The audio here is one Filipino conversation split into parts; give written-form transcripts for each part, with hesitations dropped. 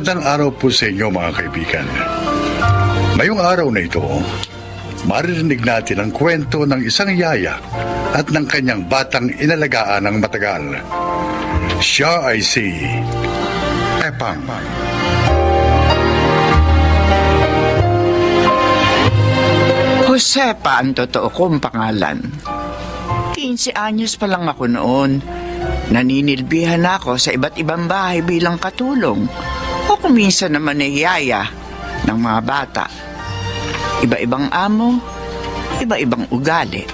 Magandang araw po sa inyo mga kaibigan. Ngayong araw na ito, maririnig natin ang kwento ng isang yaya at ng kanyang batang inalagaan ng matagal. Siya ay si Epang. Josepa ang totoo kong pangalan. 15 anyos pa lang ako noon. Naninilbihan ako sa iba't ibang bahay bilang katulong o kuminsan naman ay yaya ng mga bata. Iba-ibang amo, iba-ibang ugali.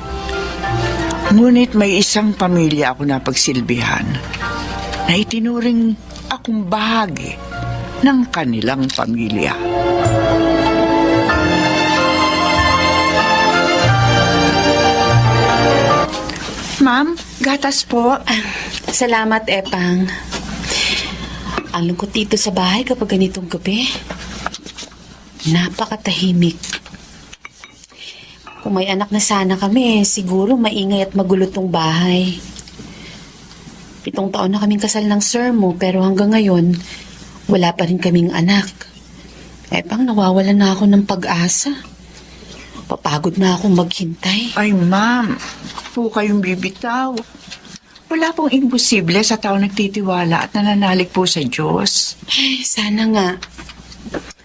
Ngunit may isang pamilya ako napagsilbihan na itinuring akong bahagi ng kanilang pamilya. Ma'am, gatas po. Salamat, Epang. Ang lungkot dito sa bahay kapag ganitong gabi. Napakatahimik. Kung may anak na sana kami, siguro maingay at magulo tong bahay. 7 taon na kaming kasal ng sir mo, pero hanggang ngayon, wala pa rin kaming anak. Epang, nawawalan na ako ng pag-asa. Papagod na akong maghintay. Ay, ma'am, po kayong bibitaw. Wala pong imposible sa tao nagtitiwala at nananalig po sa Diyos. Ay, sana nga.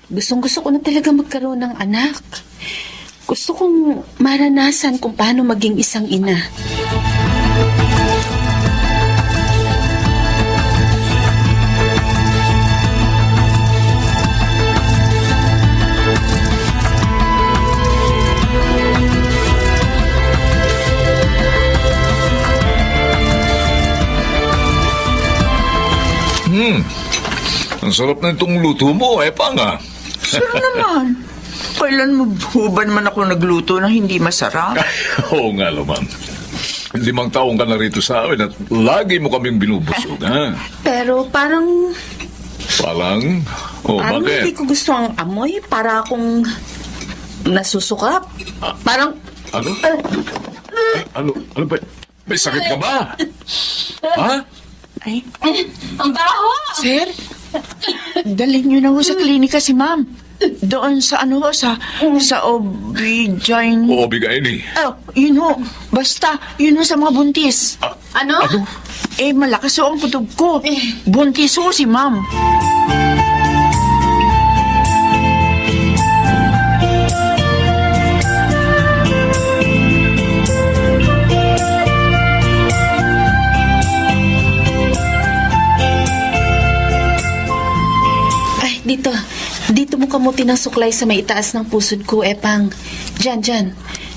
Gustong-gusto ko na talaga magkaroon ng anak. Gusto kong maranasan kung paano maging isang ina. Ang sarap na itong luto mo, Epang, ah. Sir naman, kailan mo ba naman ako nagluto na hindi masarap? Oo nga naman. 5 taong ka na rito sa amin at lagi mo kaming binubusog, ha? Pero parang Parang? hindi Bakit? ko gusto ang amoy. Para akong nasusukap. Parang, Ano? Ano ba? May sakit ka ba? Ha? Ay, ang baho! sir, dalhin niyo na ho sa klinika si ma'am. Doon sa sa OB-GYN. Oo, bigayin eh. Oh, yun ho. Basta, yun ho sa mga buntis. Ano? Ano? Eh, malakas ho ang kutob ko. Buntis ho si ma'am. Ay, dito mo kamuti ng suklay sa may itaas ng pusod ko, Epang. Diyan.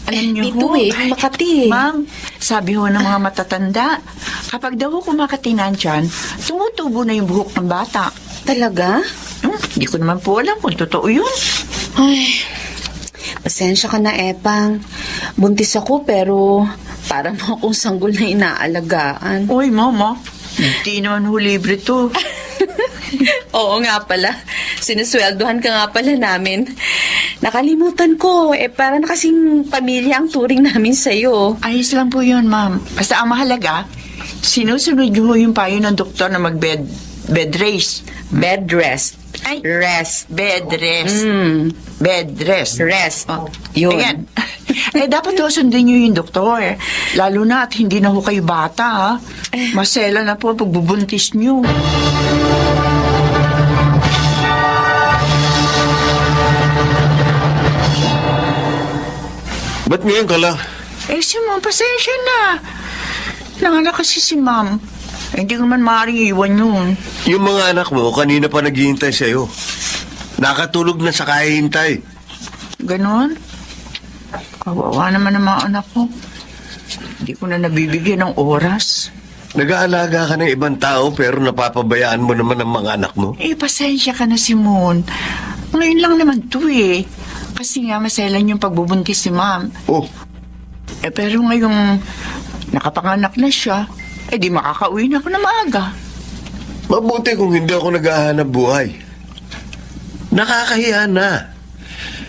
Alam niyo Dito ho. Ay, Makati. Ma'am, sabi ho ng mga matatanda, kapag daw ho kumakatinan dyan, tumutubo na yung buhok ng bata. Talaga? Hindi ko naman po alam kung totoo yun. Ay, pasensya ka na, Epang. Buntis ako pero parang mo akong sanggol na inaalagaan. Uy, mama, hindi naman ho libre to. Oo nga pala. Sinusweldohan ka nga pala namin. Nakalimutan ko. Para na kasing pamilya ang turing namin sa'yo. Ayos lang po yun, ma'am. Basta ang mahalaga, sinusunod niyo ho yung payo ng doktor na bed race. Bed rest. Ay, Rest. bed rest. Bed rest. Rest. Oh, Yun. Ayan. Dapat ho sundin niyo yung doktor. Lalo na at hindi na ho kayo bata, ha? Masela na po pagbubuntis niyo. Ba't ngayon ka lang? Eh, si ma'am, pasensya na. Nanganak kasi si ma'am. Hindi ko naman maaaring iwan yun. Yung mga anak mo, kanina pa naghihintay sa'yo. Nakatulog na sa kahihintay. Ganon? Kawawa naman ang mga anak ko. Hindi ko na nabibigyan ng oras. Nag-aalaga ka ng ibang tao pero napapabayaan mo naman ang mga anak mo. Eh, pasensya ka na, Simon. Ngayon lang naman to eh. Kasi nga maselan yung pagbubuntis si ma'am. Oh, Eh, pero ngayong nakapanganak na siya, eh di makakauwi na ako na maaga. mabuti kung hindi ako naghahanap buhay. Nakakahiya na.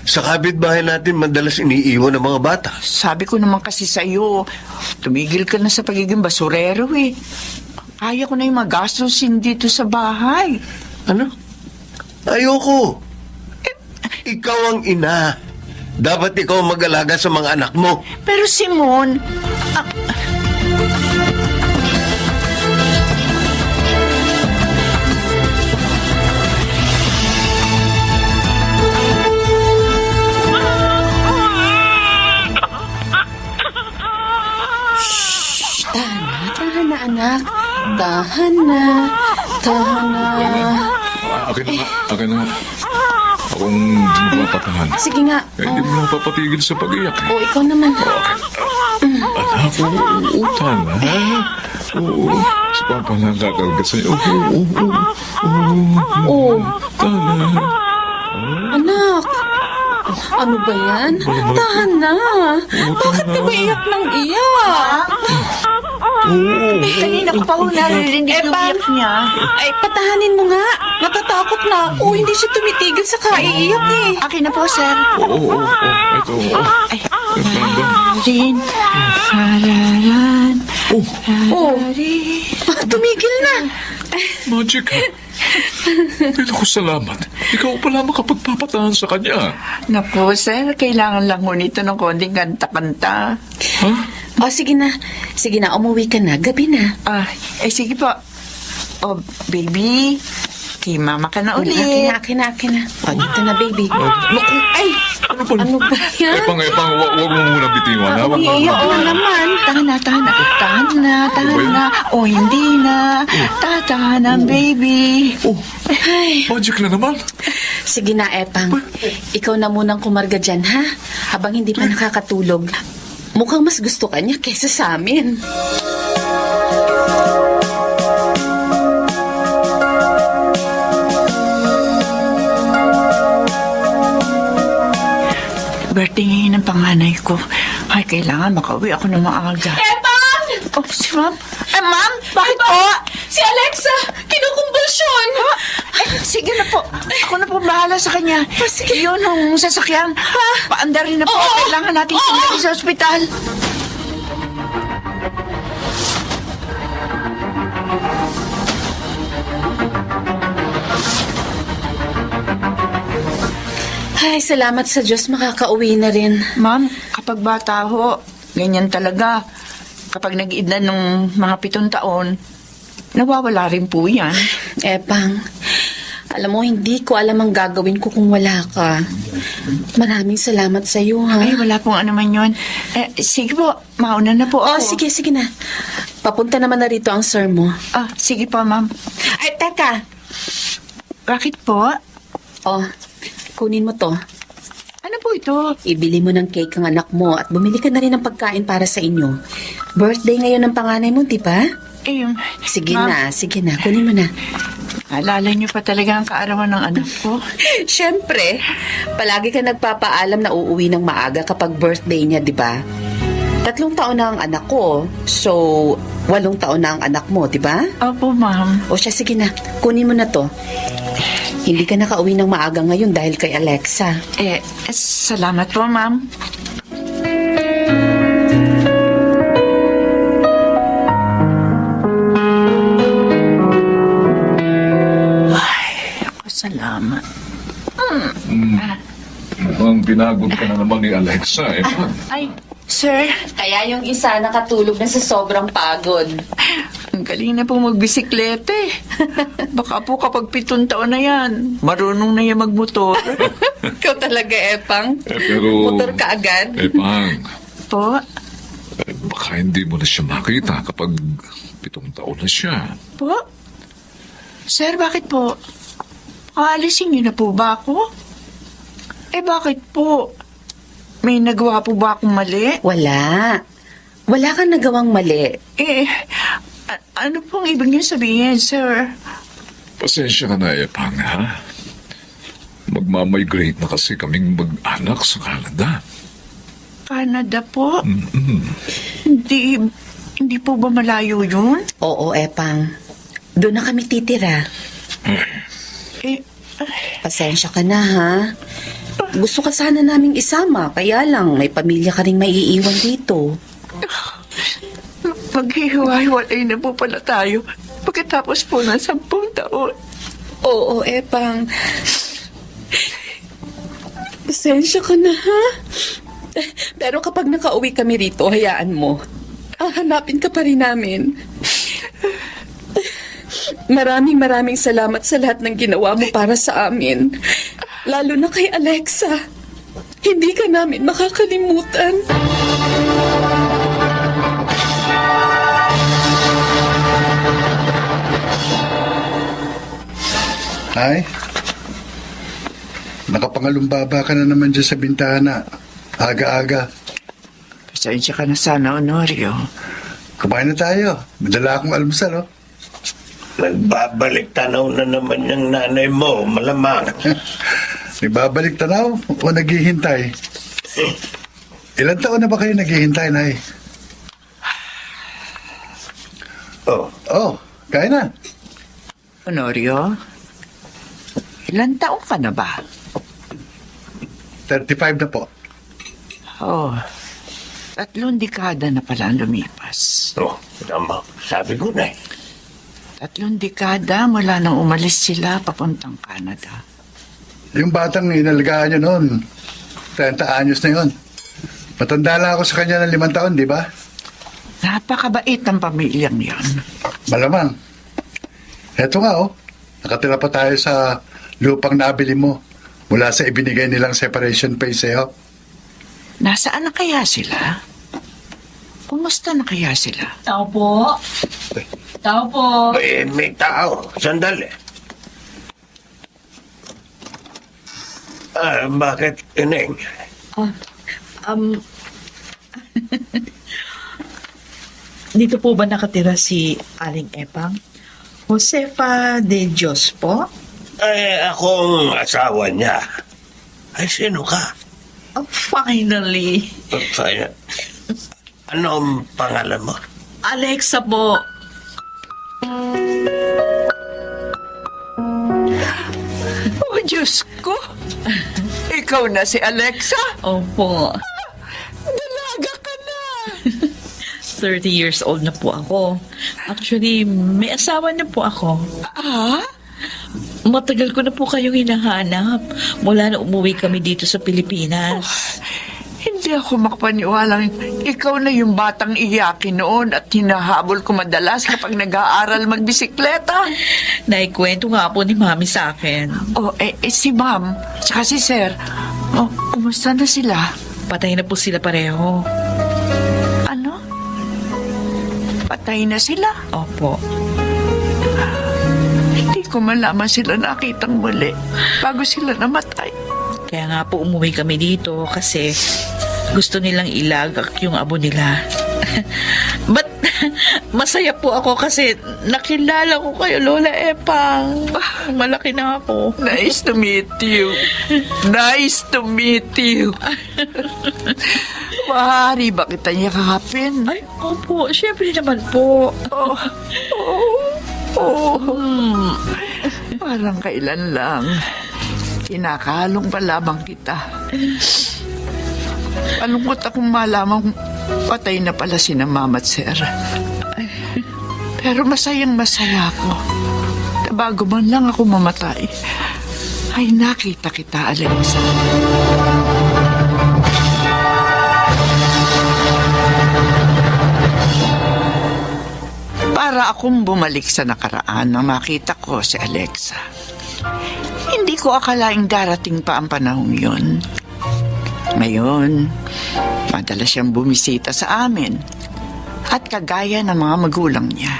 Sa kapitbahay natin madalas iniiwan ng mga bata. Sabi ko naman kasi sa iyo, tumigil ka na sa pagiging basurero eh. Kaya ko na yung magastusin dito sa bahay. Ano? Ayoko. Ikaw ang ina. Dapat ikaw ang mag-alaga sa mga anak mo. Pero Simon, Tahan na, anak. Tahan na. Tahan na. Akin na. Akong mapatahan. Sige nga. Hindi mo lang papatigil sa pag-iyak. O, ikaw naman. Anak, uutan ha? Oo, si Papa lang kakarga sa'yo. Oh, Tala. anak. Ano ba yan? Tahan na. Bakit ka ba iyak ng iyak? kanina ko pa ho naririnig yung iyak niya. Ay, patahanin mo nga. Natatakot na ako. Hindi siya tumitigil sa kaiiyak eh. Akin na po, sir. Oo. Ito. Ay, hararin, hararan, Oh, hararin. tumigil na. Magic ha? Pero ko salamat. Ikaw pala makapagpapatahan sa kanya. Naku, sir, kailangan lang ho nito ng konting kanta-kanta. Ha? O, sige na. Sige na, umuwi ka na. Gabi na. Sige po. Oh, baby, kay mama ka na ulit. Akin na. O, dito na, baby. Naku, ay! Ano pa? Ano ba yan? Epang, wag mo muna bitiwan ha? Wag mo Iiyak na naman. Tahan na. O, hindi na. Tatahanan, baby. Ay, Magic na naman. sige na, Epang. Ikaw na munang kumarga dyan, ha? Habang hindi pa nakakatulog. Mukhang mas gusto ka niya kesa sa amin. Birthday ngayon ng panganay ko. Ay, kailangan makauwi ako ng maaga. Epang! Oh, si ma'am? Ma'am, bakit po? Si Alexa! Kinukumbulsyon! Ay, sige na po. Ako na po bahala sa kanya. sige. Yun ang sasakyan. Paandar rin na po. Oo. Kailangan natin sinali sa ospital. Ay, salamat sa Diyos, makakauwi na rin. Ma'am, kapag bata ho, ganyan talaga. Kapag nag-edad ng mga 7 taon, nawawala rin po yan. Epang, alam mo, hindi ko alam ang gagawin ko kung wala ka. Maraming salamat sa iyo, ha? Ay, wala pong ano man yun. Sige po, mauna na po Oh, ako. sige na. Papunta naman na rito ang sir mo. Sige po, ma'am. Ay, teka! Bakit po? Oh, kunin mo to. Ano po ito? Ibili mo ng cake ang anak mo at bumili ka na rin ng pagkain para sa inyo. Birthday ngayon ng panganay mo, di ba? Sige Sige na, kunin mo na. Alala niyo pa talaga ang kaarawan ng anak ko. Siyempre, palagi ka nagpapaalam na uuwi ng maaga kapag birthday niya, di ba? 3 taon na ang anak ko, so 8 taon na ang anak mo, di ba? Opo, ma'am. O siya, sige na, kunin mo na to. Hindi ka nakauwi ng maaga ngayon dahil kay Alexa. Salamat po, ma'am. Ay, ako salamat. Mukhang pinagod ka na naman ni Alexa, Ay, sir, Kaya yung isa nakatulog na sa sobrang pagod. ang galing na po magbisiklete. Baka po kapag 7 taon na yan, marunong na yan magmotor. Ikaw talaga, Epang. pero... Motor ka agad. Epang, Po? baka hindi mo na siya makita kapag 7 taon na siya. Po? Sir, bakit po? Aalisin niyo na po ba ako? Bakit po? May nagawa po ba akong mali? Wala. Wala kang nagawang mali. Ano pong ibig niyo sabihin, sir? Pasensya ka na, Epang, ha? Magmamigrate na kasi kaming mag-anak sa Canada. Canada po? Hindi po ba malayo yun? Oo, Epang. Doon na kami titira. Pasensya ka na, ha? Gusto ka sana naming isama, kaya lang may pamilya ka rin maiiwan dito. Maghihiwa-hiwalay na po pala tayo pagkatapos po ng 10 taon. Oo, Epang. Pasensya ka na, ha? Pero kapag nakauwi kami rito, hayaan mo. Hanapin ka pa rin namin. Maraming salamat sa lahat ng ginawa mo para sa amin. Lalo na kay Alexa. Hindi ka namin makakalimutan. Ay, nakapangalumbaba ka na naman dyan sa bintana. Aga-aga. Pasensya ka na sana, Honorio. Kumain na tayo. Madala akong almusal, oh. Nagbabalik tanaw na naman yung nanay mo, malamang. Nagbabalik tanaw o naghihintay? Ilan taon na ba kayo naghihintay, Nay? Oh, Oh, kaya na. Honorio, ilan taong ka na ba? 35 na po. Oh, 3 dekada na pala ang lumipas. oh, tama. Sabi ko na 3 dekada mula nang umalis sila papuntang Canada. Yung batang inalagaan nyo noon, 30 anyos na yun. Matanda lang ako sa kanya ng 5 taon, di ba? Napakabait ng pamilyang yon. Malamang. Eto nga, oh. Nakatira pa tayo sa lupang nabili mo mula sa ibinigay nilang separation pay sa'yo. Nasaan na kaya sila? Kumusta na kaya sila? Tao po. Tao po. may tao. Sandali. Bakit, Ineng? Dito po ba nakatira si Aling Epang? Josefa de Dios po? Akong asawa niya. Ay, sino ka? Oh, finally. Fine. Anong pangalan mo? Alexa po. Oh, Diyos ko! Ikaw na si Alexa? Opo. Dalaga ka na! 30 years old na po ako. Actually, may asawa na po ako. Ah? Matagal ko na po kayong hinahanap mula na umuwi kami dito sa Pilipinas. Hindi ako makapaniwalang ikaw na yung batang iyakin noon at hinahabol ko madalas kapag nag-aaral magbisikleta. Naikwento nga po ni Mami sa akin. Oh, si Ma'am, tsaka si Sir. Oh, kumusta na sila? Patay na po sila pareho. Ano? Patay na sila? Opo. Hindi ko malaman sila nakitang muli bago sila namatay. Kaya nga po umuwi kami dito kasi gusto nilang ilagak yung abo nila. But masaya po ako kasi nakilala ko kayo, Lola Epang. Malaki na ako. Nice to meet you. Nice to meet you. Maaari ba kita yakapin? Ay, opo. Siyempre naman po. Oh, parang kailan lang. Kinakalong pa lamang kita. Malungkot akong malamang patay na pala si na Mama at Sir. Pero masayang masaya ako. Na bago man lang ako mamatay, ay nakita kita, Alexa. Para akong bumalik sa nakaraan nang makita ko si Alexa. Hindi ko akalaing darating pa ang panahong yun. Ngayon, madalas siyang bumisita sa amin. At kagaya ng mga magulang niya,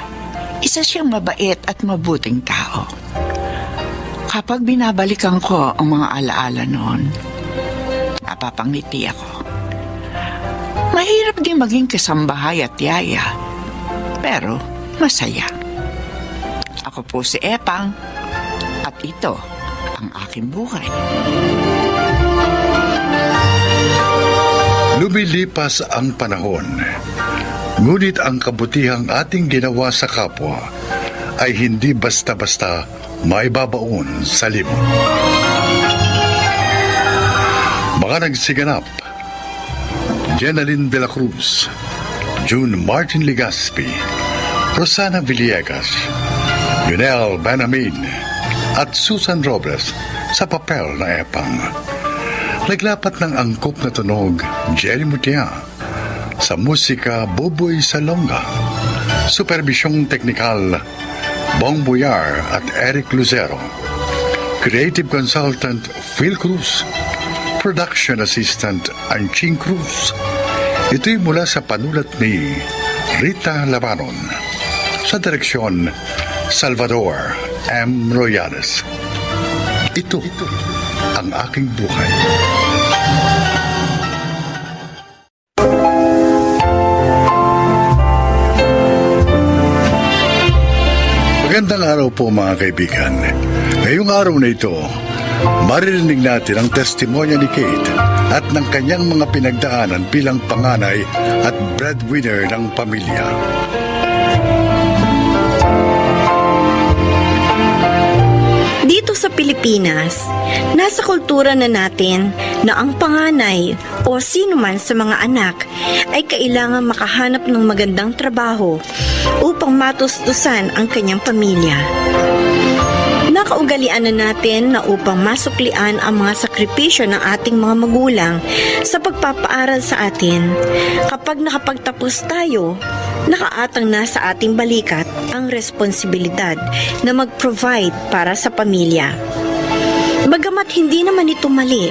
isa siyang mabait at mabuting tao. Kapag binabalikan ko ang mga alaala noon, napapangiti ako. Mahirap din maging kasambahay at yaya, pero masaya. Ako po si Epang, at ito ang aking buhay. Lumilipas ang panahon, ngunit ang kabutihang ating ginawa sa kapwa ay hindi basta-basta maibabaon sa limot. Mga nagsiganap: Jenaline de la Cruz, June Martin Legaspi, Rosana Villegas, Yunel Banamin, at Susan Robles sa papel na epang. Naglapat ng angkop na tunog, Jerry Mutia. Sa musika, Boboy Salonga. Superbisyong teknikal, Bong Boyar at Eric Lucero. Creative Consultant, Phil Cruz. Production Assistant, Anching Cruz. Ito'y mula sa panulat ni Rita Labanon. Sa direksyon, Salvador M. Royales. Ito ang aking buhay. Magandang araw po mga kaibigan. Ngayong araw na ito, maririnig natin ang testimonya ni Kate at ng kanyang mga pinagdaanan bilang panganay at breadwinner ng pamilya. Dito sa Pilipinas, nasa kultura na natin na ang panganay o sino man sa mga anak ay kailangan makahanap ng magandang trabaho upang matustusan ang kanyang pamilya. Nakaugalian na natin na upang masuklian ang mga sakripisyo ng ating mga magulang sa pagpapaaral sa atin, kapag nakapagtapos tayo, nakaatang na sa ating balikat ang responsibilidad na mag-provide para sa pamilya. Bagamat hindi naman ito mali,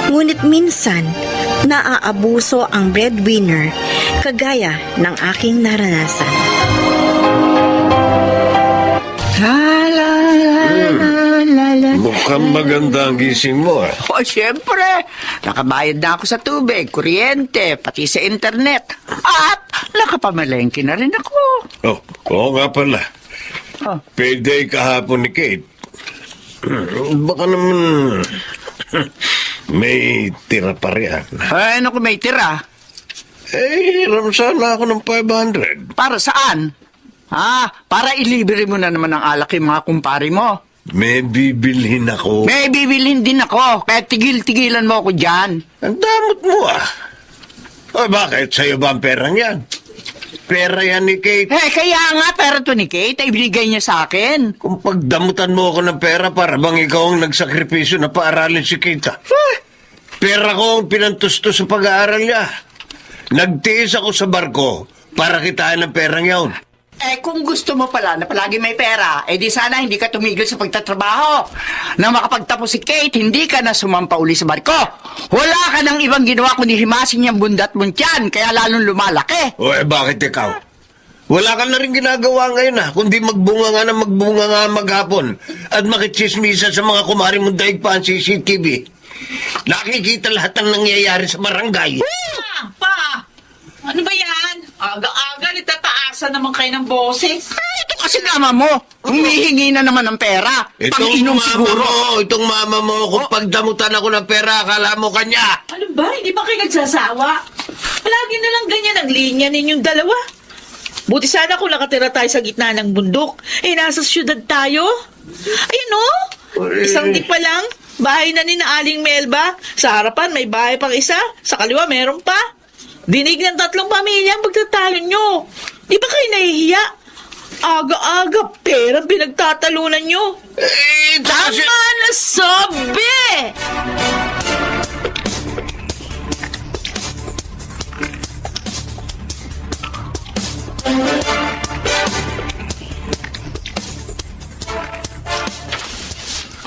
ngunit minsan naaabuso ang breadwinner kagaya ng aking naranasan. La la la la la. Mukhang maganda ang gising mo ah. O, siyempre, nakabayad na ako sa tubig, kuryente, pati sa internet. At nakapamalengke na rin ako. Oh, oo nga pala. Oh. Payday kahapon ni Kate. Baka naman may tira pa riyan. Ay, ano kung may tira? Hiram sana ako ng 500. Para saan? Para ilibre mo na naman ang alak yung mga kumpare mo. May bibilhin ako. May bibilhin din ako, kaya tigil-tigilan mo ako dyan. Ang damot mo ah. O bakit? Sa'yo ba ang perang yan? Pera yan ni Kate. Kaya nga, pera to ni Kate, ay binigay niya sa akin. Kung pagdamutan mo ako ng pera para bang ikaw ang nagsakripisyo na paaralin si Kate ah. Pera ko ang pinantustos sa pag-aaral niya. Nagtiis ako sa barko para kitain ang perang yaon. Kung gusto mo pala na palagi may pera, di sana hindi ka tumigil sa pagtatrabaho. Nang makapagtapos si Kate, hindi ka na sumampa uli sa barko. Wala ka nang ibang ginawa kundi himasin niyang bundat mo tiyan, kaya lalong lumalaki. O bakit ikaw? Wala ka na rin ginagawa ngayon ah, kundi magbunga nga maghapon at makichismisa sa mga kumari mong daig pa ang CCTV. Nakikita lahat ng nangyayari sa barangay. Pa! Ano ba yan? Aga-aga, nagtataasan naman kayo ng boses. Ito kasi mama mo, humihingi na naman ng pera. Pang-inom siguro. Itong mama mo, kung pagdamutan ako ng pera, akala mo kanya. Ano ba? Hindi ba kayo nagsasawa? Palagi na lang ganyan ang linya ninyong dalawa. Buti sana kung nakatira tayo sa gitna ng bundok. Nasa syudad tayo. Ayun o, isang di pa lang. Bahay na ni na Aling Melba. Sa harapan may bahay pang isa. Sa kaliwa meron pa. Dinig ng 3 pamilya ang pagtatalo nyo. Di ba kayo nahihiya? Aga-aga, perang pinagtatalunan nyo. Tama na sabi!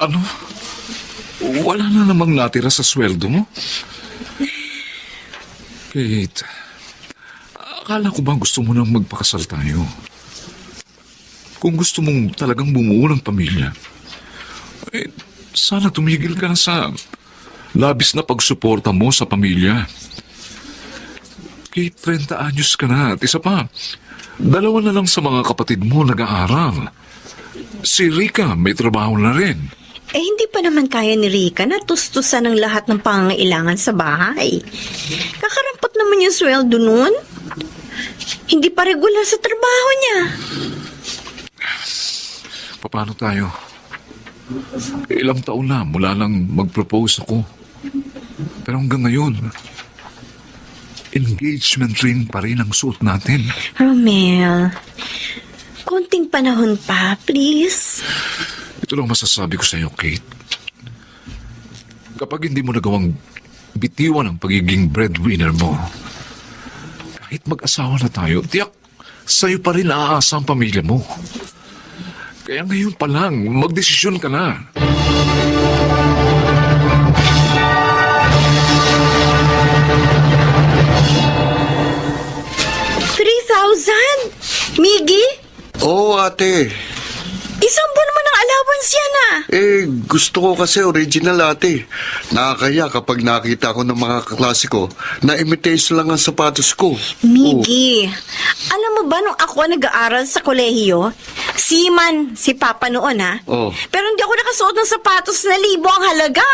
Ano? Wala na namang natira sa sweldo mo? Kate, akala ko ba gusto mo nang magpakasal tayo? Kung gusto mong talagang bumuo ng pamilya, sana tumigil ka sa labis na pagsuporta mo sa pamilya. Kate, 30 anyos ka na at isa pa, 2 na lang sa mga kapatid mo nag-aaral. Si Rica may trabaho na rin. Hindi pa naman kaya ni Rica na tustusan ang lahat ng pangangailangan sa bahay. Kakarampot naman yung sweldo nun. Hindi pa regular sa trabaho niya. Paano tayo? Ilang taon na mula lang mag-propose ako. Pero hanggang ngayon, engagement ring pa rin ang suot natin. Romel, konting panahon pa, please. Ito lang masasabi ko sa iyo, Kate. Kapag hindi mo nagawang bitiwan ang pagiging breadwinner mo, kahit mag-asawa na tayo, tiyak sa'yo pa rin aasa ang pamilya mo. Kaya ngayon pa lang, magdesisyon ka na. 3,000? Miggy? Oo, ate. Isang buwan naman ang allowance yan ah. Gusto ko kasi original, ate. Nakakaya kapag nakita ko ng mga kaklase ko na imitation lang ang sapatos ko. Miggy, alam mo ba nung ako nag-aaral sa kolehiyo, si Papa noon ha? Oh. Pero hindi ako nakasuot ng sapatos na 1,000 ang halaga.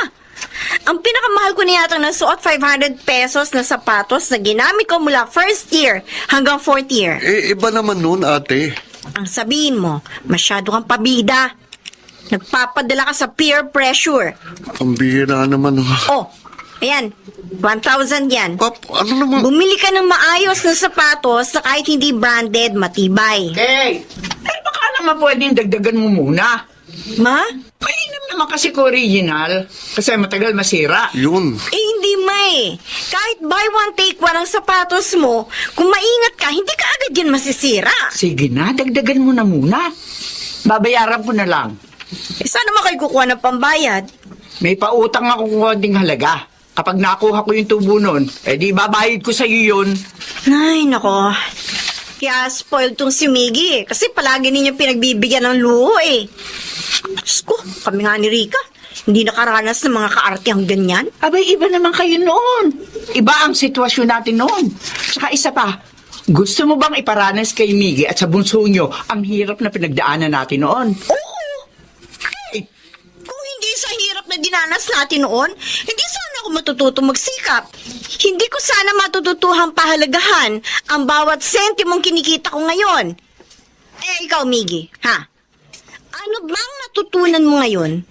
Ang pinakamahal ko na yata nasuot 500 pesos na sapatos na ginamit ko mula first year hanggang fourth year. Iba naman nun, ate. Ang sabihin mo, masyado kang pabida. Nagpapadala ka sa peer pressure. Ang bihira naman. Oh, ayan, 1,000 yan. Pap, ano naman? Bumili ka ng maayos na sapatos na kahit hindi branded, matibay. Okay. Baka naman pwedeng dagdagan mo muna. Ma? Mainam naman kasi ko original. Kasi matagal masira. Yun. Hindi may. Kahit buy one take one ang sapatos mo, kung maingat ka, hindi ka agad yan masisira. Sige na, dagdagan mo na muna. Babayaran ko na lang. Saan naman kayo kukuha ng pambayad? May pautang ako konting halaga. Kapag nakuha ko yung tubo nun, di babayad ko sa'yo yun. Ay, nako. Kaya spoiled tong si Miggy kasi palagi ninyo pinagbibigyan ng luho eh. Diyos ko, kami nga ni Rika, hindi nakaranas ng mga kaartihang ganyan. Abay, iba naman kayo noon. Iba ang sitwasyon natin noon. Saka isa pa, gusto mo bang iparanas kay Miggy at sa bunso nyo ang hirap na pinagdaanan natin noon? Oo! Kung hindi sa hirap na dinanas natin noon, hindi sana ako matututo magsikap. Hindi ko sana matututuhang pahalagahan ang bawat sentimong kinikita ko ngayon. Ikaw, Miggy, ha? Ano bang natutunan mo ngayon?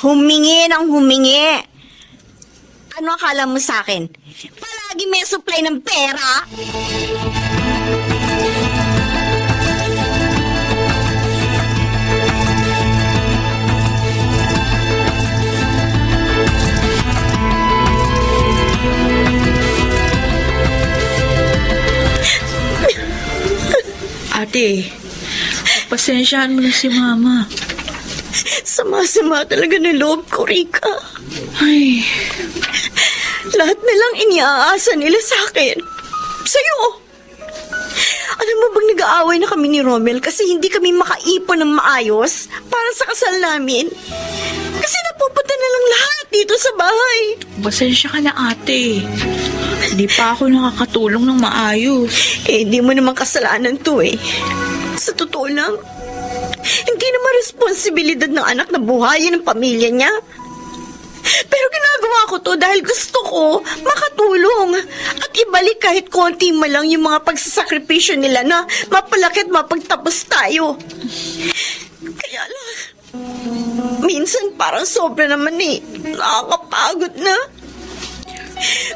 Humingi ng humingi. Ano akala mo sa akin? Palagi may supply ng pera? Ate, pasensyahan mo na si Mama. Sama-sama talaga ng loob ko, Rika. Ay, Lahat na lang iniaasa nila sa akin. Sa'yo. Alam mo bang nag-aaway na kami ni Romel kasi hindi kami makaipon ng maayos para sa kasal namin? Kasi napupunta na lang lahat dito sa bahay. pasensya ka na ate. Hindi pa ako nakakatulong ng maayos. Hindi mo naman kasalanan to eh. Sa totoo lang, hindi naman responsibilidad ng anak na buhayin ang pamilya niya. Pero ginagawa ko to dahil gusto ko makatulong at ibalik kahit konti man lang yung mga pagsasakripisyo nila na mapalaki at mapagtapos tayo. Kaya lang, minsan parang sobra naman eh. Nakakapagod na.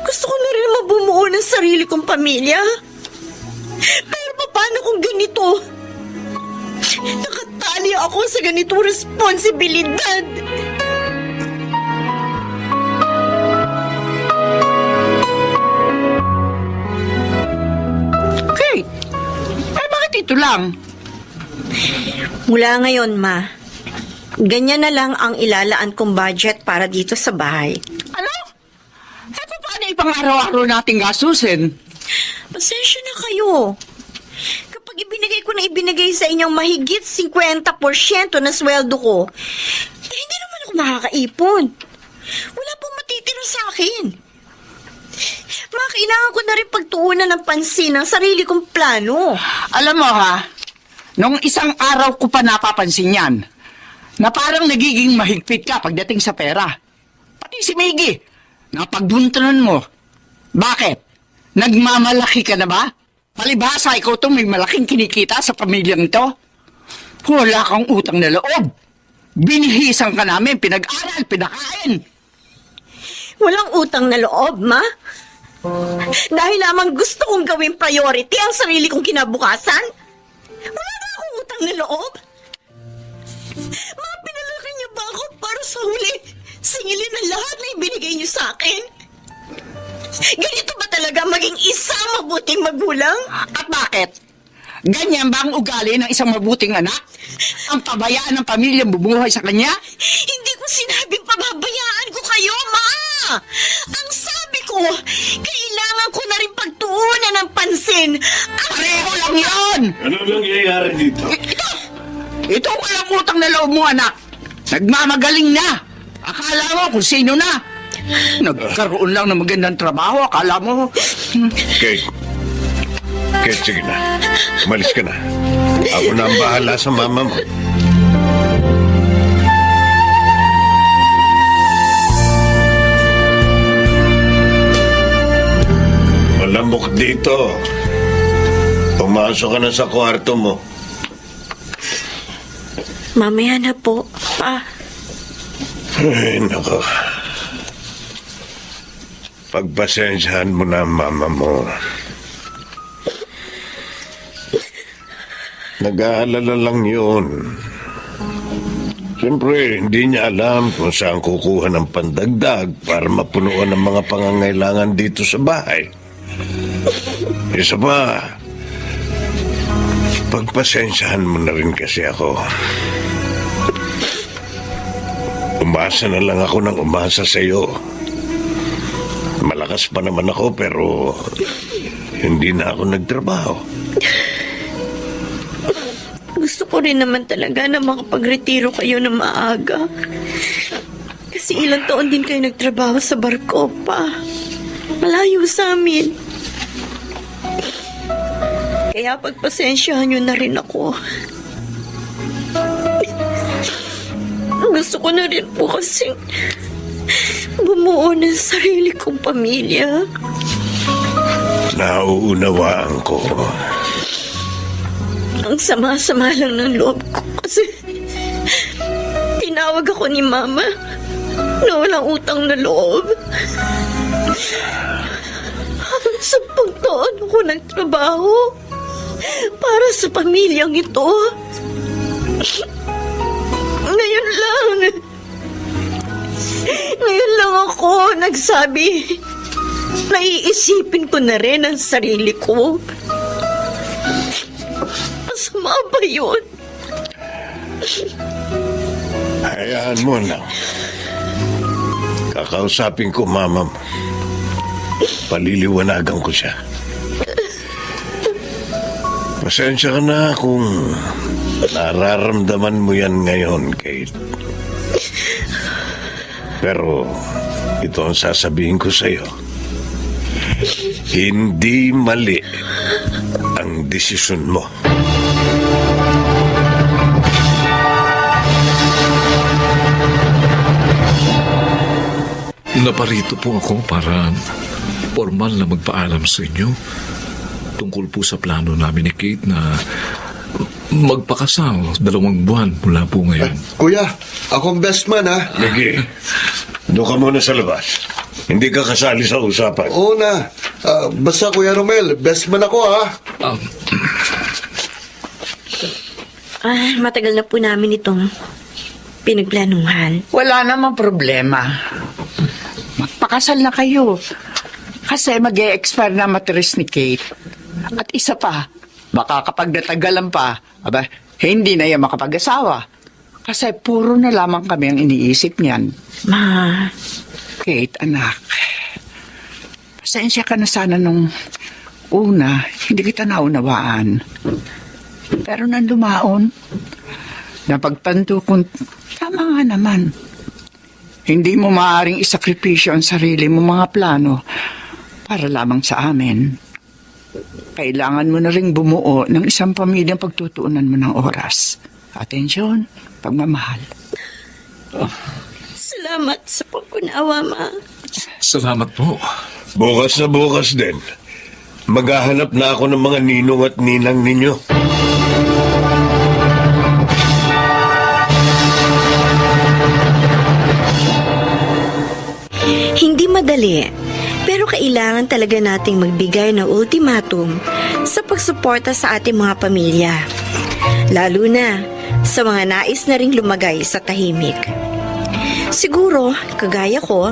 Gusto ko na rin mabumuo ng sarili kong pamilya. Pero paano kung ganito? Nakatali ako sa ganitong responsibilidad. Okay. Bakit ito lang? Mula ngayon, Ma, ganyan na lang ang ilalaan kong budget para dito sa bahay. Ano? Paano ipang araw-araw nating gastusin? Pasensya na kayo. Kapag ibinigay sa inyong mahigit 50% na sweldo ko, hindi naman ako makakaipon. Wala pong matitira sa akin. Kailangan ko na rin pagtuunan ng pansin ang sarili kong plano. Alam mo ha, nung isang araw ko pa napapansin yan, na parang nagiging mahigpit ka pagdating sa pera. Pati si Miggy, napagbuntunan mo. Bakit? Nagmamalaki ka na ba? Palibhasa, ikaw itong may malaking kinikita sa pamilyang ito. Wala kang utang na loob. Binihisan ka namin, pinag-aral, pinakain. Walang utang na loob, Ma. Dahil lamang gusto kong gawing priority ang sarili kong kinabukasan. Wala na akong utang na loob. Ma, pinalaki niyo Sa huli, singilin ang lahat na ibinigay niyo sa akin. Ganito ba talaga maging isang mabuting magulang? At bakit? Ganyan ba ang ugali ng isang mabuting anak? Ang pabayaan ng pamilyang bumuhay sa kanya? Hindi ko sinabing pababayaan ko kayo, Ma! Ang sabi ko, kailangan ko na rin pagtuunan ng pansin. Pareho lang yun! Ano nangyayari dito? Ito ang walang utang na loob mo, anak. Nagmamagaling na. Akala mo kung sino na. Nagkaroon lang ng magandang trabaho. Akala mo. Kate. Kate, sige na. Umalis ka na. Ako na ang bahala sa mama mo. Malamok dito. Pumasok ka na sa kwarto mo. Mamaya na po, Pa. Ay, nako. Pagpasensyahan mo na ang mama mo. Nag-aalala lang yun. Siyempre, hindi niya alam kung saan kukuha ng pandagdag para mapunuan ang mga pangangailangan dito sa bahay. Isa pa, pagpasensyahan mo na rin kasi ako. Umasa na lang ako ng umasa sa iyo. Malakas pa naman ako pero hindi na ako nagtrabaho. Gusto ko rin naman talaga na makapagretiro kayo ng maaga. Kasi ilang taon din kayo nagtrabaho sa barko, Pa. Malayo sa amin. Kaya pagpasensyahan nyo na rin ako. Gusto ko na rin po kasi bumuo ng sarili kong pamilya. Nauunawaan ko. Ang sama-sama lang ng loob ko kasi tinawag ako ni Mama na walang utang na loob. Halos 10 taon ako nagtrabaho para sa pamilyang ito. Ngayon lang ako nagsabi na iisipin ko na rin ang sarili ko. Masama ba yun? Hayaan mo lang. Kakausapin ko mama mo. Paliliwanagan ko siya. Pasensya ka na kung nararamdaman mo yan ngayon, Kate. Pero ito ang sasabihin ko sa'yo. Hindi mali ang desisyon mo. Naparito po ako para formal na magpaalam sa inyo tungkol po sa plano namin ni Kate na magpakasal 2 buwan mula po ngayon. Kuya, akong best man ha. Sige, doon ka muna sa labas. Hindi ka kasali sa usapan. Oo na. Basta Kuya Romel, best man ako ha. Matagal na po namin itong pinagplanuhan. Wala namang problema. Magpakasal na kayo. Kasi mag-e-expire na matris ni Kate. At isa pa, baka kapag natagalan pa, hindi na yan makapag-asawa. Kasi puro na lamang kami ang iniisip niyan. Ma, Kate, anak, pasensya ka na sana nung una, hindi kita naunawaan. Pero nang lumaon, napagtanto kong tama nga naman. Hindi mo maaaring isakripisyo ang sarili mo mga plano para lamang sa amin. Kailangan mo na ring bumuo ng isang pamilyang pagtutuunan mo ng oras. Atensyon, pagmamahal. salamat sa pagkunawa, Ma. Salamat po. Bukas na bukas din. Maghahanap na ako ng mga ninong at ninang ninyo. Hindi madali, pero kailangan talaga nating magbigay ng ultimatum sa pagsuporta sa ating mga pamilya. Lalo na sa mga nais na ring lumagay sa tahimik. Siguro, kagaya ko,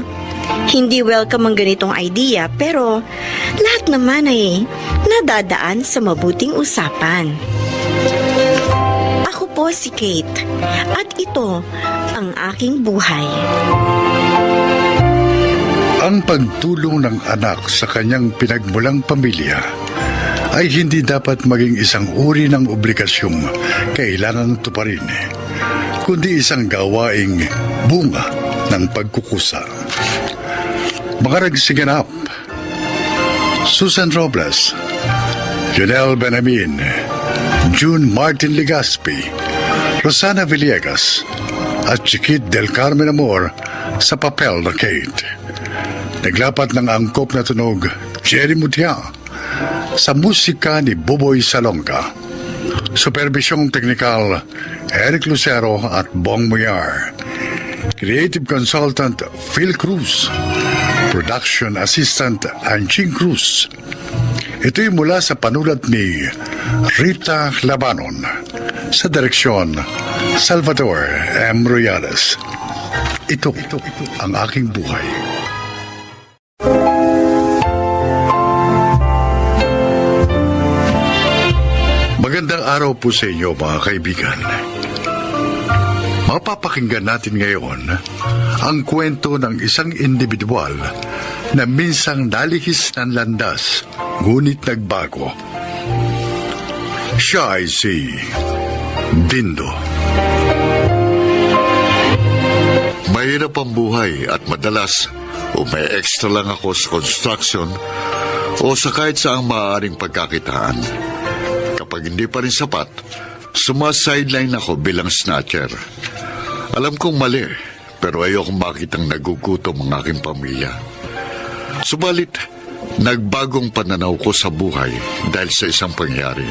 hindi welcome ang ganitong idea pero lahat naman ay nadadaan sa mabuting usapan. Ako po si Kate at ito ang aking buhay. Ang pagtulong ng anak sa kanyang pinagmulang pamilya ay hindi dapat maging isang uri ng obligasyong kailangang tuparin, kundi isang gawaing bunga ng pagkukusa. Mga nagsiganap: Susan Robles, Junel Benamin, June Martin Legaspi, Rosana Villegas, at Chiquit del Carmen Amor sa papel na Kate. Naglapat ng angkop na tunog, Jerry Mutia, sa musika ni Boboy Salonga. Supervisyong teknikal, Eric Lucero at Bong Muyar. Creative Consultant, Phil Cruz. Production Assistant, Anching Cruz. Ito'y mula sa panulat ni Rita Labanon. Sa direksyon, Salvador M. Royales. Ito ang aking buhay. Magandang araw po sa inyo, mga kaibigan. Mapapakinggan natin ngayon ang kwento ng isang individual na minsang nalihis ng landas, ngunit nagbago. Siya ay si Dindo. Mahirap ang buhay at madalas o may extra lang ako sa construction o sa kahit saang maaaring pagkakitaan. Kapag hindi pa rin sapat, sumasideline ako bilang snatcher. Alam kong mali, pero ayokong makitang nagugutom ang aking pamilya. Subalit, nagbagong pananaw ko sa buhay dahil sa isang pangyari.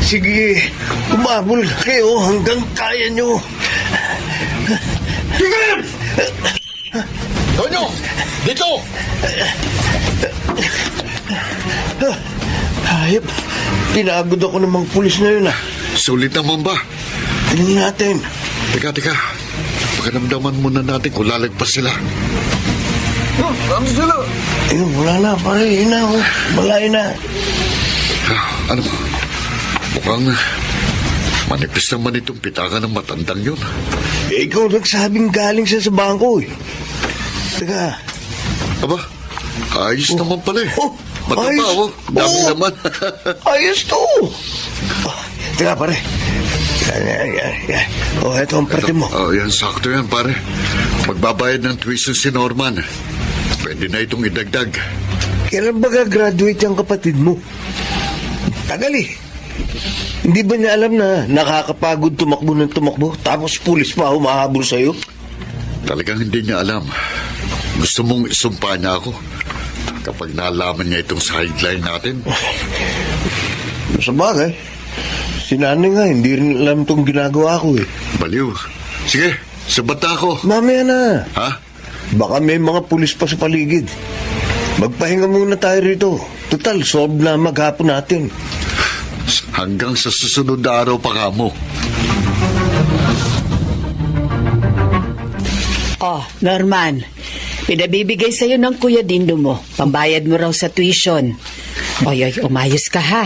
Sige, umabol kayo hanggang kaya nyo. Tonyo! Dito! Hayop, pinagod ako ng mga pulis na yun ah. Sulit naman ba? Tingnan natin. Teka. Pakiramdaman muna natin kung lalagpas sila. Ayun, wala na, pare. Yun na, oh. Malay na. Ano? Mukhang manipis naman itong pitaka ng matandang yun. Ikaw nagsabing galing siya sa bangko eh. Teka. Aba, ayos naman pala eh. Oh, Mataba, ayos. oh. Dami Oh. naman. Ayos to. Teka, pare. Yan. Oh, eto ang parte mo. Oh, yan, sakto yan, pare. Magbabayad ng tuition si Norman. Pwede na itong idagdag. Kailan ba gagraduate yung kapatid mo? Tagal eh. Hindi ba niya alam na nakakapagod tumakbo ng tumakbo tapos pulis pa humahabol sa'yo? Talagang hindi niya alam. Gusto mong isumpa niya ako kapag nalaman niya itong sideline natin. Sa bagay, si nanay nga hindi rin alam itong ginagawa ko eh. Baliw. Sige, sabat na ako. Mamaya na. Ha? Baka may mga pulis pa sa paligid. Magpahinga muna tayo rito. Total, solve na maghapon natin. Hanggang sa susunod na araw pa kamo. Oh, Norman, pinabibigay sa'yo ng Kuya Dindo mo. Pambayad mo raw sa tuition. Oy, umayos ka ha.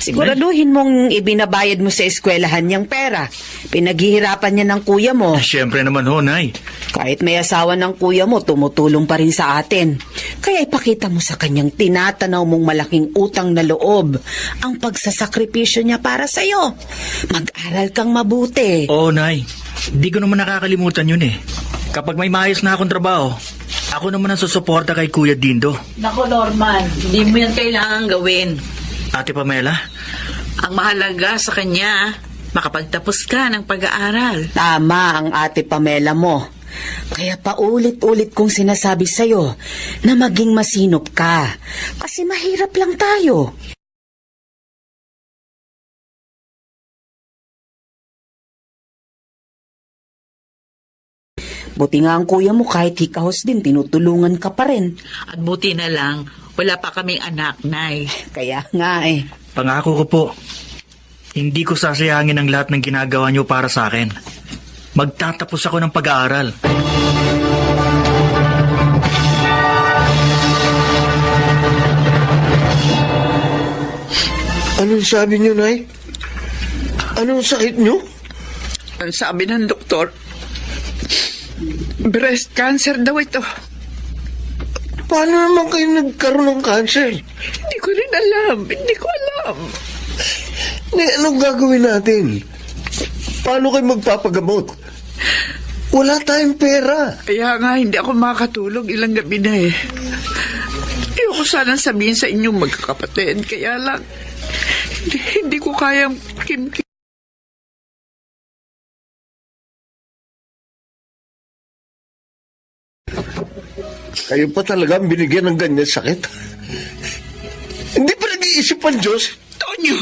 Siguraduhin mong ibinabayad mo sa eskwelahan niyang pera. Pinaghihirapan niya ng kuya mo. Siyempre naman ho, Nay. Kahit may asawa ng kuya mo, tumutulong pa rin sa atin. Kaya ipakita mo sa kanyang tinatanaw mong malaking utang na loob ang pagsasakripisyo niya para sa'yo. Mag-aral kang mabuti. Oo, Nay. Di ko naman nakakalimutan yun eh. Kapag may maayos na akong trabaho, ako naman ang susuporta kay Kuya Dindo. Nako, Norman, hindi mo yan kailangan gawin. Ate Pamela? Ang mahalaga sa kanya, makapagtapos ka ng pag-aaral. Tama ang Ate Pamela mo. Kaya paulit-ulit kong sinasabi sa'yo na maging masinop ka. Kasi mahirap lang tayo. Buti nga ang kuya mo kahit hikahos din, tinutulungan ka pa rin. At buti na lang, wala pa kaming anak, Nay. Kaya nga eh. Pangako ko po, Hindi ko sasayangin ang lahat ng ginagawa niyo para sa akin. Magtatapos ako ng pag-aaral. Anong sabi niyo, Nay? Anong sakit niyo? Ang sabi ng doktor, breast cancer daw ito. Paano naman kayo nagkaroon ng cancer? Hindi ko rin alam. Hindi ko alam. Nay, anong gagawin natin? Paano kayo magpapagamot? Wala tayong pera. Kaya nga, hindi ako makatulog ilang gabi na eh. Ayoko sanang sabihin sa inyong magkakapatid. Kaya lang, hindi ko kayang kim-kim. Kayo pa talaga ang binigyan ng ganyan sakit? Hindi pa nag-iisip ang Diyos? Tonyo!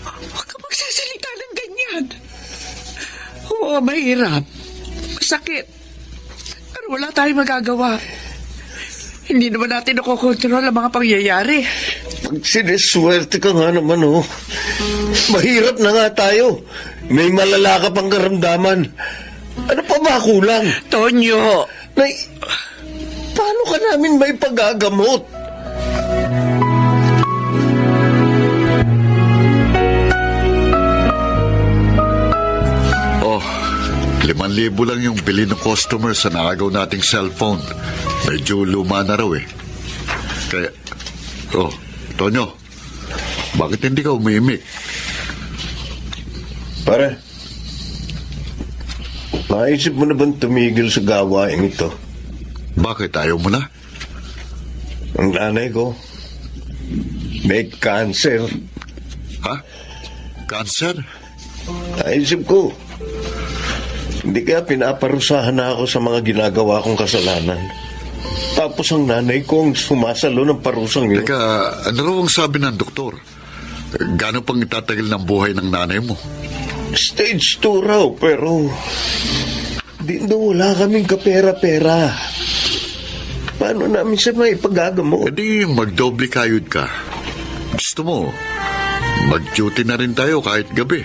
Huwag ka magsasalita ng ganyan. Oo, mahirap. Masakit. Pero wala tayong magagawa. Hindi naman natin nakokontrol ang mga pangyayari. Pag siniswerte ka nga naman, oh. Mahirap na nga tayo. May malala ka pang karamdaman. Ano pa ba kulang? Tonyo! Nay, paano ka namin may pagagamot? Oh, 5,000 lang yung bili ng customer sa naagaw nating cellphone. Medyo luma na raw eh. Kaya, Tonyo, bakit hindi ka umiimik? Pare, naisip mo na bang tumigil sa gawain ito? Bakit ayaw mo na? Ang nanay ko, may cancer. Ha? Cancer? Naisip ko, hindi kaya pinaparusahan na ako sa mga ginagawa kong kasalanan. Tapos ang nanay ko ang sumasalo ng parusang yun. Teka, ano raw ang sabi ng doktor? Gano'n pang itatagal ng buhay ng nanay mo? Stage 2 raw, pero wala kaming kapera-pera. Paano namin siya may pagagamot? E di magdoble kayod ka. Gusto mo, mag-duty na rin tayo kahit gabi.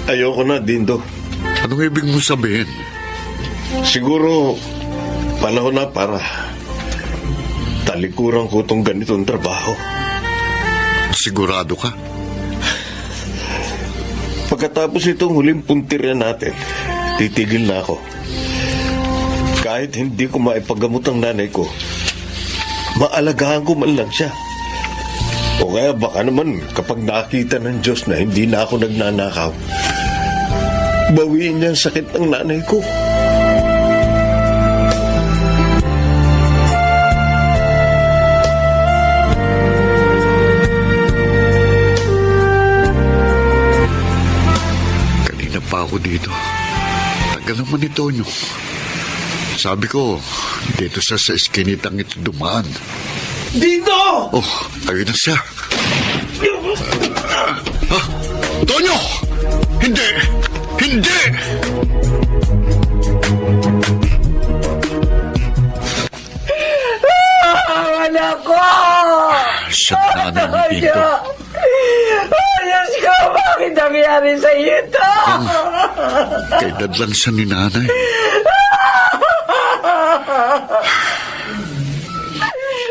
Ayoko na, Dindo. Anong ibig mo sabihin? Siguro, panahon na para talikuran ko itong ganitong trabaho. Sigurado ka? Pagkatapos itong huling puntirya natin, titigil na ako. Kahit hindi ko maipagamot ang nanay ko, maalagaan ko man lang siya. O kaya baka naman kapag nakita ng Diyos na hindi na ako nagnanakaw, bawiin niya ang sakit ng nanay ko. Kanina pa ako dito. Tagal naman ito nyo. Sabi ko, dito sa eskinitang ito dumaan. Dito! Oh, ayun na siya. Tonyo! Hindi! Hindi! Anak ko! Siya na ng pinto. Diyos ko, bakit nangyari sa iyo ito? Kay dad lang siya ni nanay.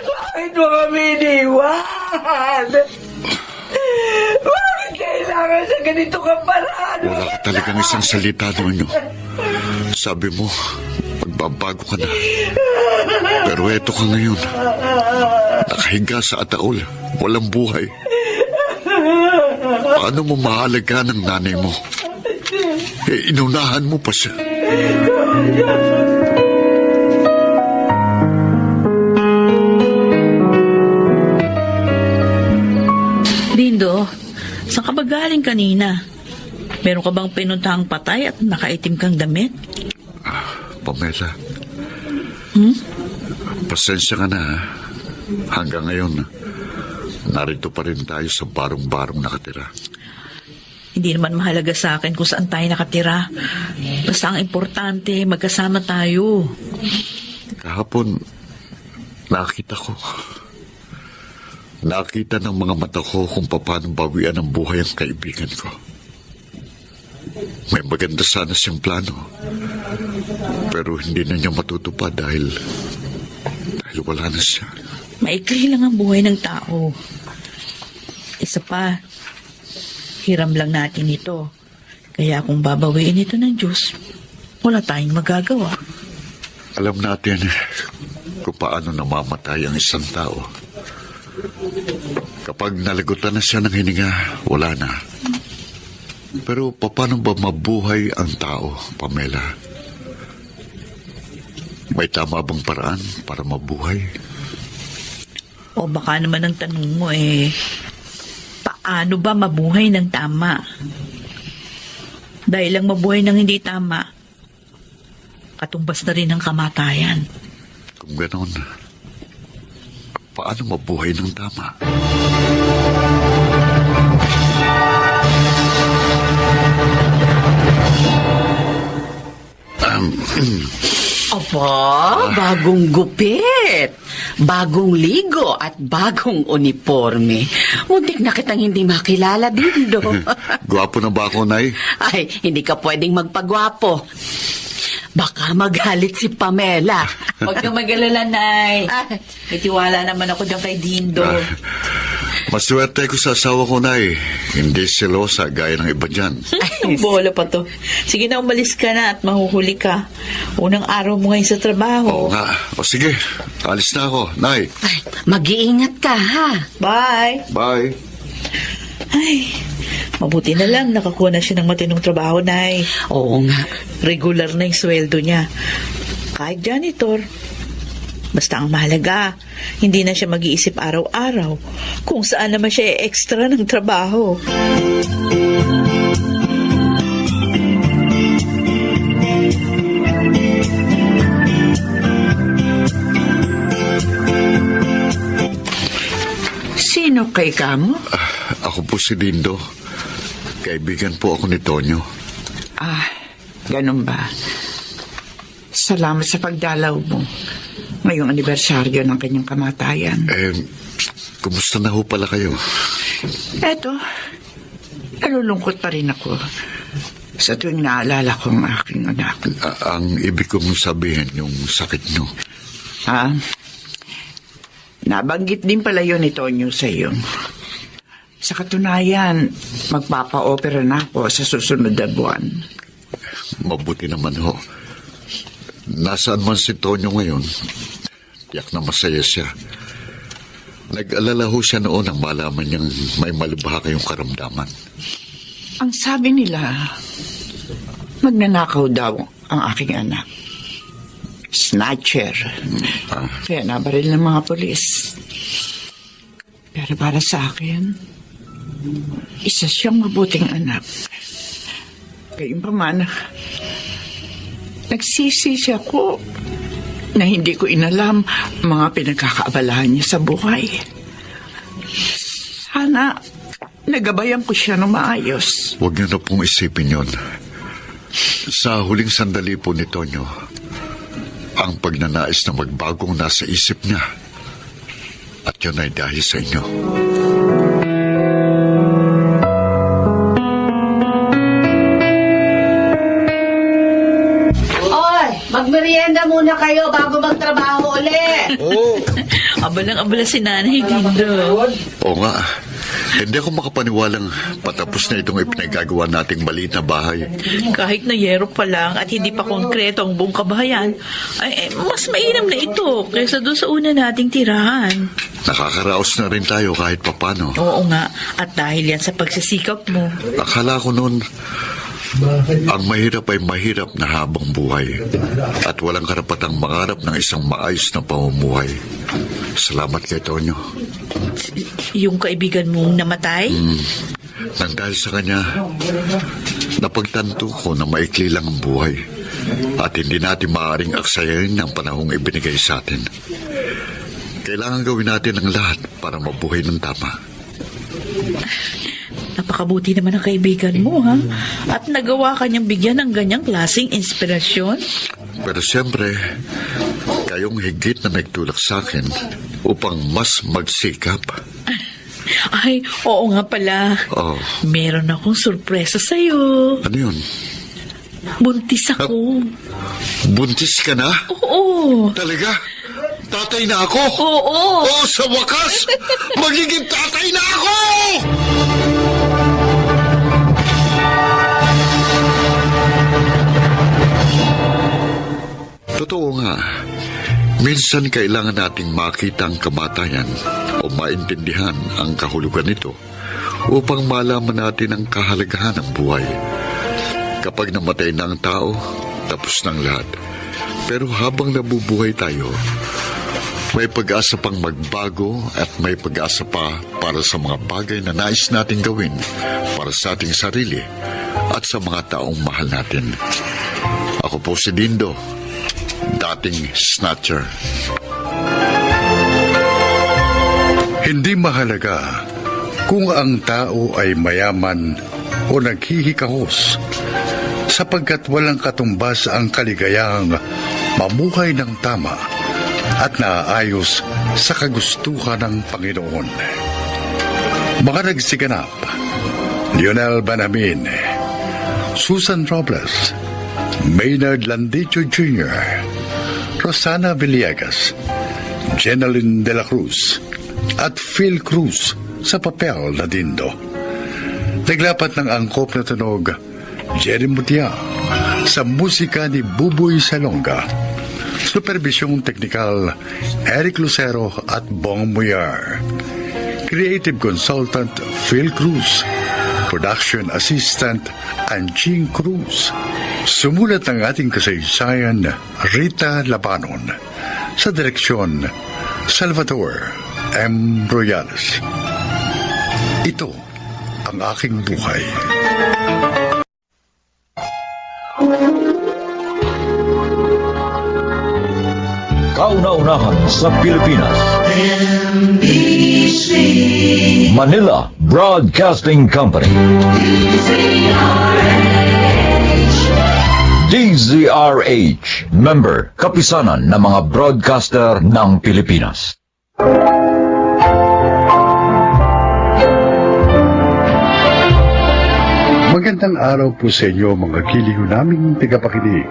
Bakit mo kami iniwan? Bakit kailangan sa ganito kang paraan? Wala ka talagang isang salita doon nyo. Sabi mo, magbabago ka na. Pero eto ka ngayon. Nakahiga sa ataol. Walang buhay. Paano mo maalagaan ng nanay mo? Inunahan mo pa siya. Dindo, saan ka ba galing kanina? Meron ka bang pinuntahang patay at nakaitim kang damit? Pamela. Pasensya ka na, ha? Hanggang ngayon, narito pa rin tayo sa barong-barong nakatira. Hindi naman mahalaga sa akin kung saan tayo nakatira. Basta ang importante, magkasama tayo. Kahapon, nakita ko. Nakita ng mga mata ko kung paano bawian ng buhay ang kaibigan ko. May maganda sana siyang plano. Pero hindi na niya matutupad dahil wala na siya. Maikli lang ang buhay ng tao. Isa pa, hiram lang natin ito. Kaya kung babawiin ito ng Diyos, wala tayong magagawa. Alam natin kung paano namamatay ang isang tao. Kapag nalagutan na siya ng hininga, wala na. Pero paano ba mabuhay ang tao, Pamela? May tama bang paraan para mabuhay? O baka naman ang tanong mo paano ba mabuhay ng tama? Dahil lang mabuhay ng hindi tama, katumbas na rin ang kamatayan. Kung ganoon, paano mabuhay ng tama? Aba, bagong gupit, bagong ligo at bagong uniforme. Muntik na kitang hindi makilala, Dindo. Gwapo na ba ako, Nay? Ay, hindi ka pwedeng magpagwapo. Baka magalit si Pamela. Huwag kang mag-alala, Nay. May tiwala naman ako dyan kay Dindo. Maswerte ko sa asawa ko, Nay. Hindi selosa gaya ng iba dyan. Ang bola pa to. Sige na, umalis ka na at mahuhuli ka. Unang araw mo ngayon sa trabaho. Oo nga. O sige, alis na ako, Nay. Ay, mag-iingat ka, ha? Bye! Bye. Ay, mabuti na lang nakakuha na siya ng matinong trabaho, Nay. Oo nga. Regular na yung sweldo niya. Kahit janitor. Basta ang mahalaga, hindi na siya mag-iisip araw-araw kung saan naman siya extra ng trabaho. Sino kay kamo? Ako po si Dindo. Kaibigan po ako ni Tonyo. Ganun ba? Salamat sa pagdalaw mo. Ngayong anibersaryo ng kanyang kamatayan. Kumusta na ho pala kayo? Eto, nalulungkot pa rin ako sa tuwing naalala ko ang aking anak. Ang ibig kong sabihin, yung sakit nyo. Nabanggit din pala yun ni Tonyo sa iyo. Sa katunayan, magpapa-opera na ako sa susunod na buwan. Mabuti naman ho. Nasaan man si Tonyo ngayon, tiyak na masaya siya. Nag-alala ho siya noon nang malaman niyang may malubha kayong karamdaman. Ang sabi nila, magnanakaw daw ang aking anak. Snatcher. Kaya nabaril ng mga polis. Pero para sa akin, isa siyang mabuting anak. Gayunpaman, nagsisisi ako na hindi ko inalam mga pinagkakaabalahan niya sa buhay. Sana nagabayan ko siya ng maayos. Huwag niyo na pong isipin yun. Sa huling sandali po ni Tonyo, ang pagnanais na magbagong nasa isip niya. At yun ay dahil sa inyo. Magmerienda muna kayo bago magtrabaho ulit. Abalang-abala si Nanay Dindo. Oo nga. Hindi ako makapaniwalang patapos na itong ipinagagawa nating maliit na bahay. Kahit na yero pa lang at hindi pa konkreto ang buong kabahayan, ay mas mainam na ito kaysa doon sa una nating tirahan. Nakakaraos na rin tayo kahit papano. Oo nga, at dahil yan sa pagsisikap mo. Akala ko noon, ang mahirap ay mahirap na habang buhay at walang karapatang mangarap ng isang maayos na pamumuhay. Salamat kay Tonyo. Yung kaibigan mong namatay? Nang dahil sa kanya, napagtanto ko na maikli lang ang buhay at hindi natin maaaring aksayahin ang panahong ibinigay sa atin. Kailangan gawin natin ang lahat para mabuhay ng tama. Napakabuti naman ang kaibigan mo, ha? At nagawa kanyang bigyan ng ganyang klaseng inspirasyon? Pero siyempre, kayong higit na nagtulak sa akin upang mas magsikap. Ay, oo nga pala. Oh, Meron akong sorpresa sa'yo. ano yun? Buntis ako. Buntis ka na? Oo. Talaga? Tatay na ako? Oo. Oh, sa wakas! Magiging tatay na ako! Totoo nga. Minsan kailangan nating makita ang kamatayan o maintindihan ang kahulugan nito upang malaman natin ang kahalagahan ng buhay. Kapag namatay na ang tao, tapos ng lahat. Pero habang nabubuhay tayo, may pag-asa pang magbago at may pag-asa pa para sa mga bagay na nais nating gawin para sa ating sarili at sa mga taong mahal natin. Ako po si Dindo, dating snatcher. Hindi mahalaga kung ang tao ay mayaman o naghihikahos, sapagkat walang katumbas ang kaligayahang mamuhay ng tama at naaayos sa kagustuhan ng Panginoon. Mga nagsiganap: Lionel Banamin, Susan Robles, Maynard Landicho Jr., Rosana Villegas, Jeneline de la Cruz, at Phil Cruz sa papel na Dindo. Naglapat ng angkop na tunog, Jerry Mutia, sa musika ni Buboy Salonga. Supervisyong teknikal, Eric Lucero at Bong Muyar. Creative Consultant, Phil Cruz. Production Assistant, Anching Cruz. Sumulat ng ating kasaysayan, Rita Labanon. Sa direksyon, Salvador M. Royales. Ito ang aking buhay. Kauna-unahan sa Pilipinas. Manila Broadcasting Company. DZRH. Member, kapisanan ng mga broadcaster ng Pilipinas. Magandang araw po sa inyo, mga giliw naming tigapakinig.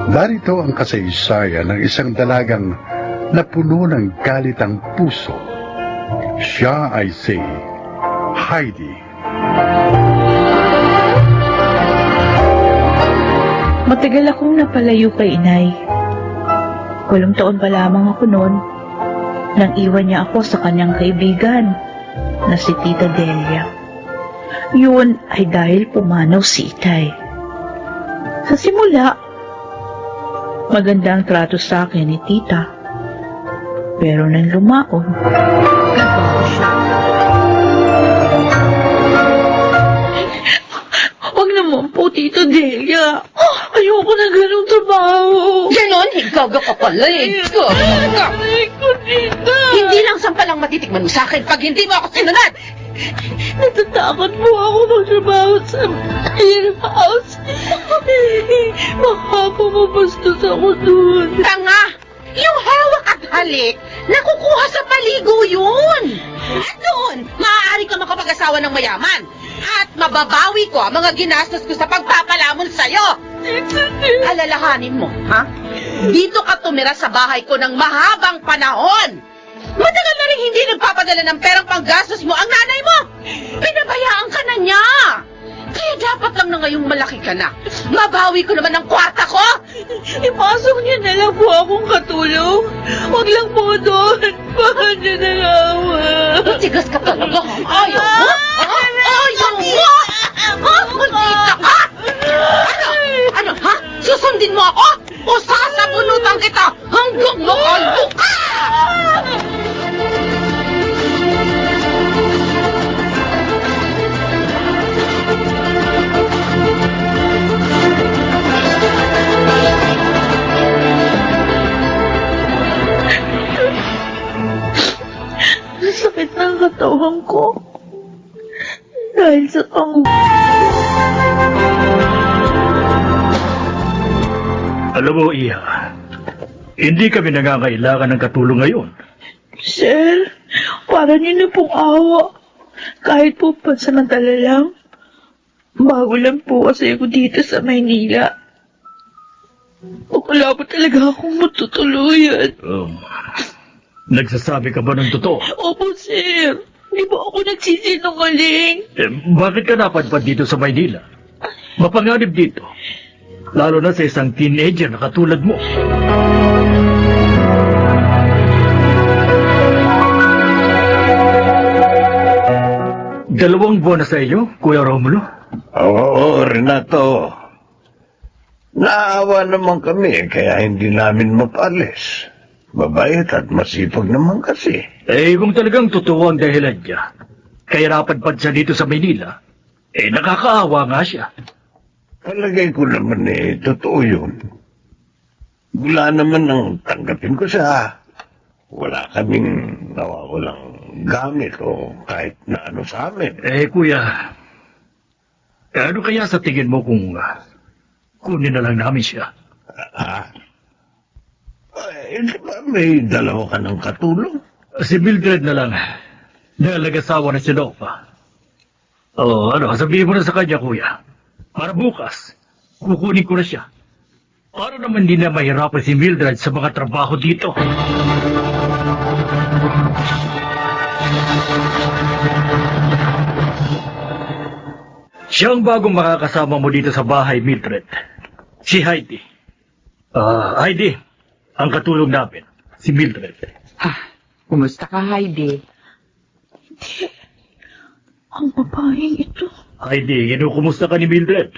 Narito ang kasaysayan ng isang dalagang napuno ng galit ang puso. Siya ay si Heidi. Matagal akong napalayo kay inay. 8 taon pa lamang ako noon nang iwan niya ako sa kanyang kaibigan na si Tita Delia. Yun ay dahil pumanaw si Itay. Sa simula, maganda ang trato sa akin ni Tita. Pero nang lumaon, nagbago siya. Huwag naman po, Tita Delia. Ayoko na ganong trabaho. Ganon, higaga ka pala eh. Ay ko, Tita. Hindi lang sampalang matitikman mo sa akin pag hindi mo ako sinunod. Natatakot po ako magtrabaho sa house. Baka po mabastos ako doon. Tanga! Yung hawak at halik, nakukuha sa paligo yun. At doon, maaari ka makapag-asawa ng mayaman. At mababawi ko ang mga ginastos ko sa pagpapalamon sa'yo. Alalahanin mo, ha? Dito ka tumira sa bahay ko ng mahabang panahon. Matagal na rin hindi nagpapadala ng perang panggastos mo ang nanay mo. Pinabayaan ka na niya. Kaya dapat lang na ngayong malaki ka na. Mabawi ko naman ang kwarta ko. Ipasok niyo na lang po akong katulong. Huwag lang po doon. Baka niyo na lawa. Tigas ka talaga. Ayaw mo? Ha? Ayaw mo? Ha? Maldita ka? Ano? Ha? Susundin mo ako? O sasabunutan kita hanggang makalbo ka? Sakit ng katawan ko. Dahil sa Alam mo, Iha, hindi kami nangangailangan ng katulong ngayon. Sir, para niyo na pong awa. Kahit po pansamantala lang. Bago lang po kasi ako dito sa Maynila. Wala pa talaga akong matutuluyan. Nagsasabi ka ba ng totoo? Opo, sir. Di ba ako nagsisinungaling? Bakit ka napadpad dito sa Maynila? Mapanganib dito. Lalo na sa isang teenager na katulad mo. Dalawang buwan na sa iyo, Kuya Romulo. Oo, Renato. Naawa naman kami kaya hindi namin mapalis. Mabait at masipag naman kasi. Kung talagang totoo ang dahilan niya, kaya napadpad siya dito sa Maynila, nakakaawa nga siya. Palagay ko naman totoo yun. Wala naman ang tanggapin ko siya. Wala kaming nawawalang gamit o kahit na ano sa amin. Kuya, ano kaya sa tingin mo kung kunin na lang namin siya? Di ba may dalawa ka ng katulong? Si Mildred na lang. Nalagasawa na si Nova. Sabihin mo na sa kanya, Kuya. Para bukas, kukunin ko na siya. Para naman hindi na mahirapan si Mildred sa mga trabaho dito. Siya ang bagong makakasama mo dito sa bahay, Mildred. Si Heidi. Heidi, ang katulong namin, si Mildred. Kumusta ka, Heidi? Ang babaeng ito. Heidi, kinukumusta ka ni Mildred?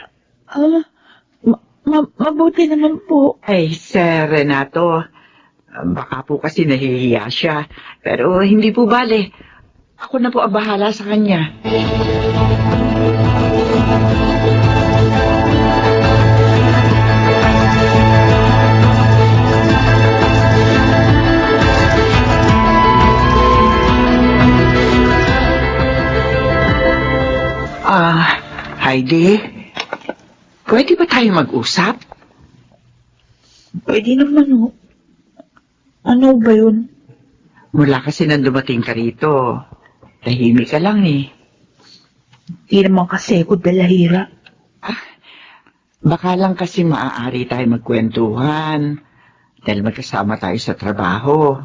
Mabuti naman po. Ay, Sir Renato, baka po kasi nahihiya siya. Pero hindi po bale. Ako na po ang bahala sa kanya. Heidi, pwede ba tayo mag-usap? Pwede naman o. Ano ba yun? Mula kasi nang dumating ka rito, tahimik ka lang eh. Di naman kasi ako dalahira. Baka lang kasi maaari tayo magkwentuhan dahil magkasama tayo sa trabaho.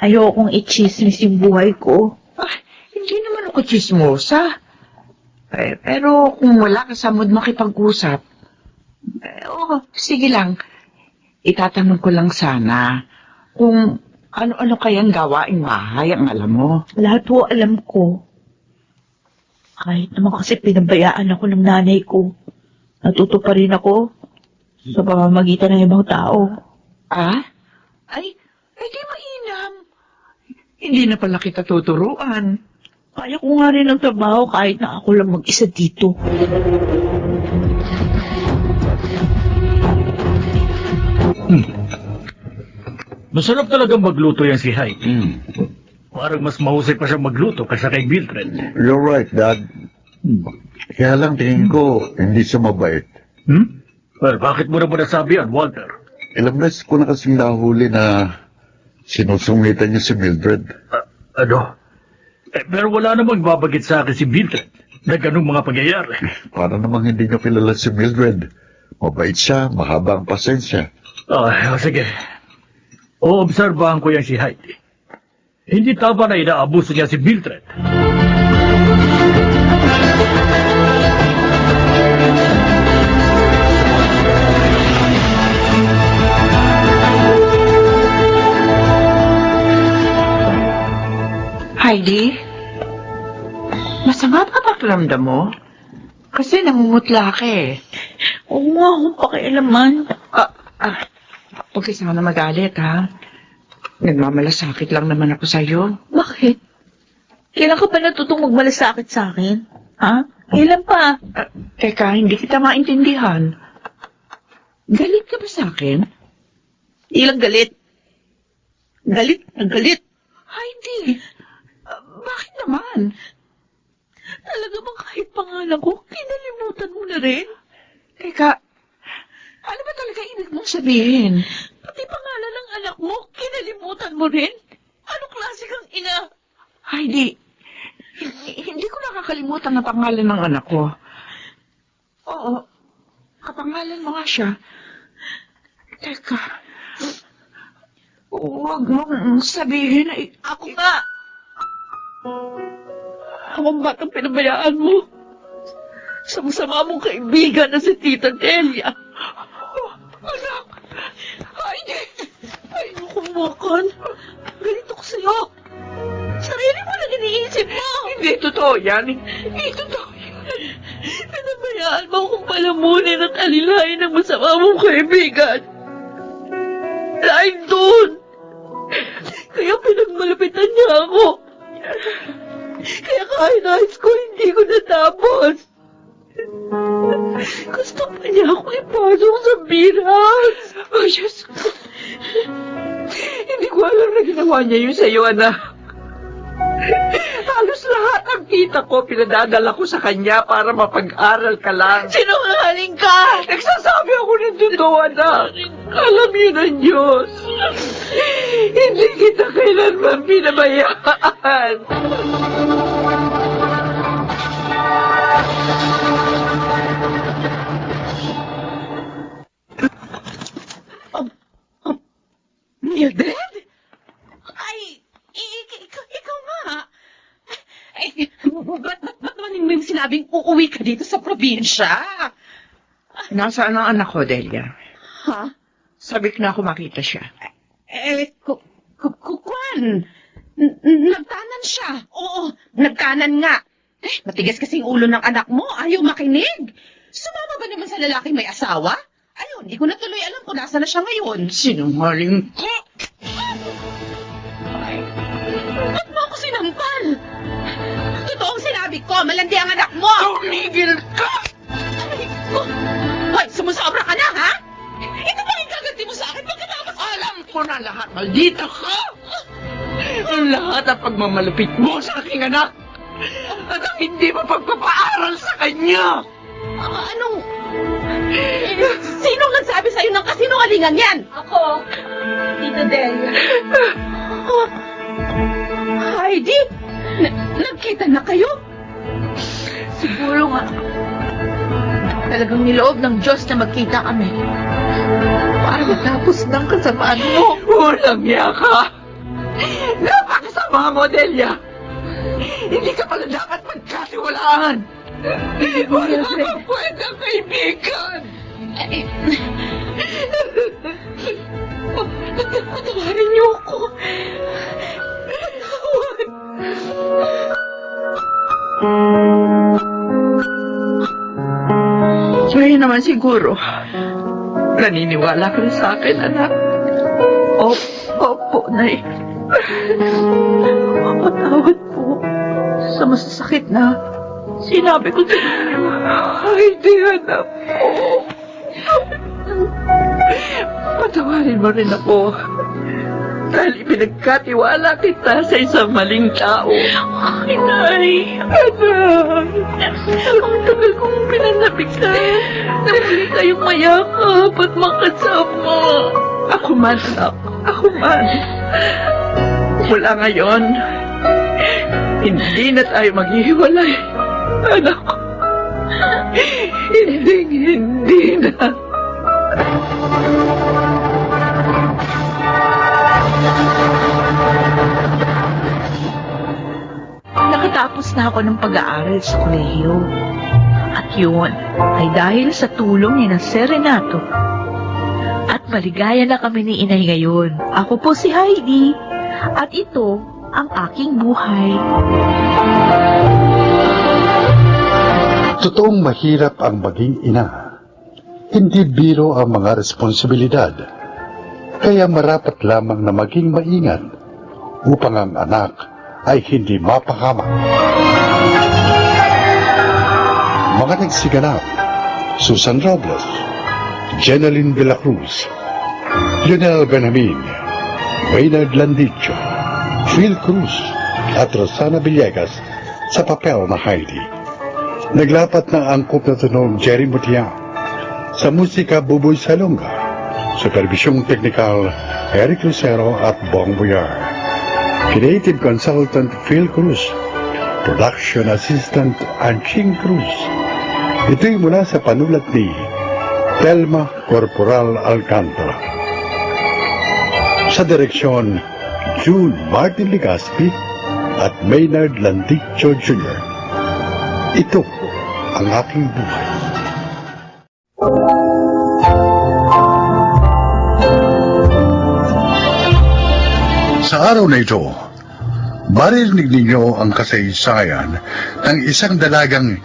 Ayokong i-chismis yung buhay ko. Hindi naman ako chismosa. Pero kung wala ka sa mood makipag-usap, sige lang. Itatanong ko lang sana kung ano-ano kayang gawaing bahay ang alam mo. Lahat po alam ko. Kahit naman kasi pinabayaan ako ng nanay ko. Natuto pa rin ako sa pamamagitan ng ibang tao. Ay, di mainam. Hindi na pala kita tuturuan. Kaya ko nga rin ang trabaho kahit na ako lang mag-isa dito. Masarap talaga magluto yan si Heidi. Parang mas mahusay pa siya magluto kaysa kay Mildred. You're right, Dad. Kaya lang tingin ko, hindi siya mabait. Well, bakit mo naman nasabi yan, Walter? Ilang beses ko na kasing nahuli na sinusungitan niya si Mildred. Pero wala namang babagit sa akin si Mildred na ganung mga pangyayari. Para namang hindi niyo kilala si Mildred. Mabait siya, mahaba ang pasensya. Sige. Oobserbahan ko yan si Heidi. Hindi tama na inaabuso niya si Mildred. Heidi, masama ba pakiramdam mo? Kasi namumutla ka eh. Huwag mo akong pakialaman. Huwag ka sana magalit, ha? Nagmamalasakit lang naman ako sa'yo. Bakit? Kailan ka ba natutong magmalasakit sa akin? Ha? Kailan pa? Teka, hindi kita maintindihan. Galit ka ba sa akin? Ilang galit? Galit na galit. Heidi, bakit naman? Talaga bang kahit pangalan ko, kinalimutan mo na rin? Teka, ano ba talaga ibig mong sabihin? Pati pangalan ng anak mo, kinalimutan mo rin? Anong klase kang ina? Heidi, hindi ko nakakalimutan ang pangalan ng anak ko. Oo, kapangalan mo nga siya. Teka, huwag mong sabihin na Ako nga. Ako ba itong pinabayaan mo? Sa masama mong kaibigan na si Tita Delia. Anak! Heidi! Ayoko makan. Ganito ko sa'yo. Sarili mo lang iniisip mo. Hindi totoo yan. Hindi totoo yan. Pinabayaan mo akong palamunin at alilain ng masama mong kaibigan. Dahil doon. Kaya pinagmalapitan niya ako. Kaya kahit high school, hindi ko natapos. Gusto pa niya ako ipasok sa biras. Oh, Diyos ko. Hindi ko alam na ginawa niya yun sa'yo, anak. Halos lahat ang kita ko, pinadadala ko sa kanya para mapag-aral ka lang. Sinungaling ka! Nagsasabi ako ng totoo, anak. Alam yun ang Diyos. Hindi kita kailanman pinabayaan. Mildred? Ay, ikaw nga. Ay, ba't naman yung sinabing uuwi ka dito sa probinsya? Nasaan ang anak ko, Delia? Ha? Sabi ko na ako makita siya. Kwan. Nagkanan siya. Oo, nagkanan nga. Matigas kasing ulo ng anak mo. Ayaw makinig. Sumama ba naman sa lalaking may asawa? Ayun, di ko na tuloy alam kung nasa na siya ngayon. Sinungaling ko. Ba't mo ako sinampal? Totoong sinabi ko, malandi ang anak mo. Tumigil ka! Aray ko. Hoy, sumusobra ka na, ha? Ito ba yung gaganti mo sa akin pagkatapos? Alam ko na lahat. Maldita ka! Ang lahat ang pagmamalapit mo sa aking anak. At ang hindi mo pagpapaaral sa kanya. Anong... Sinong nagsabi sa'yo ng kasinungalingan yan? Ako, Tita Delia. Heidi, nagkita na kayo? Siguro nga. Talagang niloob ng Diyos na magkita kami. Para matapos ng kasamaan mo. Walang niya ka. Napakasama mo, Delia. Hindi ka pala dapat magkatiwalaan. Wala kang pwedeng kaibigan. Patawarin niyo ako. Kaya naman siguro, naniniwala ka rin sa akin, anak. Opo, Nay. Patawad po sa masasakit na sinabi ko sa inyo. Ay, di anak ko. Patawarin mo rin ako. Dahil ipinagkatiwala kita sa isang maling tao. Ay, Nay. Anak. Ang tagal kong pinanabik ka. Na muli kayong mayakap at makasama. Ako man, anak. Ako man. Mula ngayon, hindi na tayo maghihiwalay. Anak ko. Hindi na. Nakatapos na ako ng pag-aaral sa kolehiyo. At yun ay dahil sa tulong ni na Sir Renato. At maligaya na kami ni Inay ngayon. Ako po si Heidi. At ito ang aking buhay. Totoong mahirap ang maging ina. Hindi biro ang mga responsibilidad. Kaya marapat lamang na maging maingat upang ang anak ay hindi mapahamak. Mga nagsiganap: Susan Robles, Jeneline de la Cruz, Lionel Benjamin, Maynard Landicho, Phil Cruz at Rosana Villegas sa papel na Heidi. Naglapat ng angkop na tunog Jerry Mutiang. Sa musika, Buboy Salonga. Supervisyong teknikal, Eric Lucero at Bong Boyar. Creative Consultant Phil Cruz. Production Assistant Anching Cruz. Ito'y mula sa panulat ni Telma Corporal Alcantara. Sa direksyon, June Martin Ligaspi at Maynard Landicho Jr. Ito ang aking buhay. Sa araw na ito, maririnig ninyo ang kasaysayan ng isang dalagang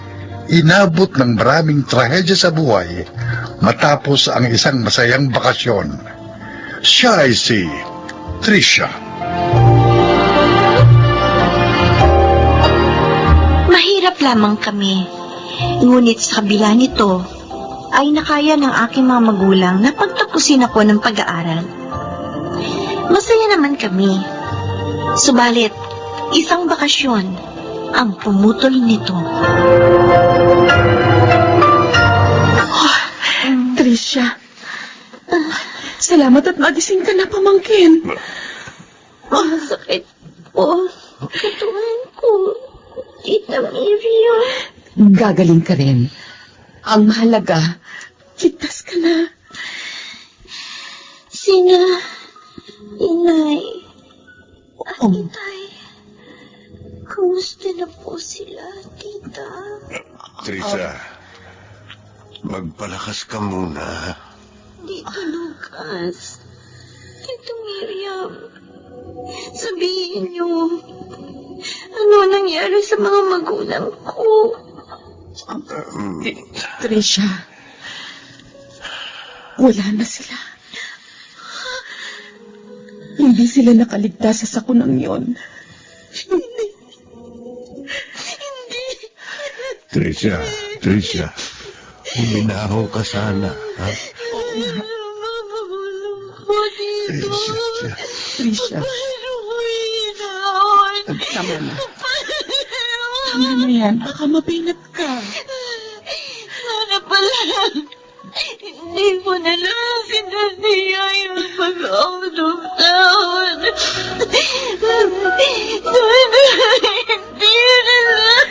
inabot ng maraming trahedya sa buhay matapos ang isang masayang bakasyon. Siya ay si Tricia. Mahirap lamang kami. Ngunit sa kabila nito, ay nakaya ng aking mga magulang na pagtapusin ako ng pag-aaral. Masaya naman kami. Subalit, isang bakasyon ang pumutol nito. Tricia, salamat at magising ka na, pamangkin. Sakit po. Katawan ko. Tita Miriam. Gagaling ka rin. Ang mahalaga, ligtas ka na. Inay. Itay. Kumusta na po sila, tita? Teresa, magpalakas ka muna. Tito Lucas. Tito Miriam. Sabihin niyo, ano nangyari sa mga magulang ko? Tricia, wala na sila. Hindi sila nakaligtas sa sakunang yon. Tricia, uminaho ka sana, ha? Tricia, tama na. Tama na yan. Baka mabinat ka. Sana pala, hindi mo na lang sinasiya yung pag-out of town. Sana hindi na lang.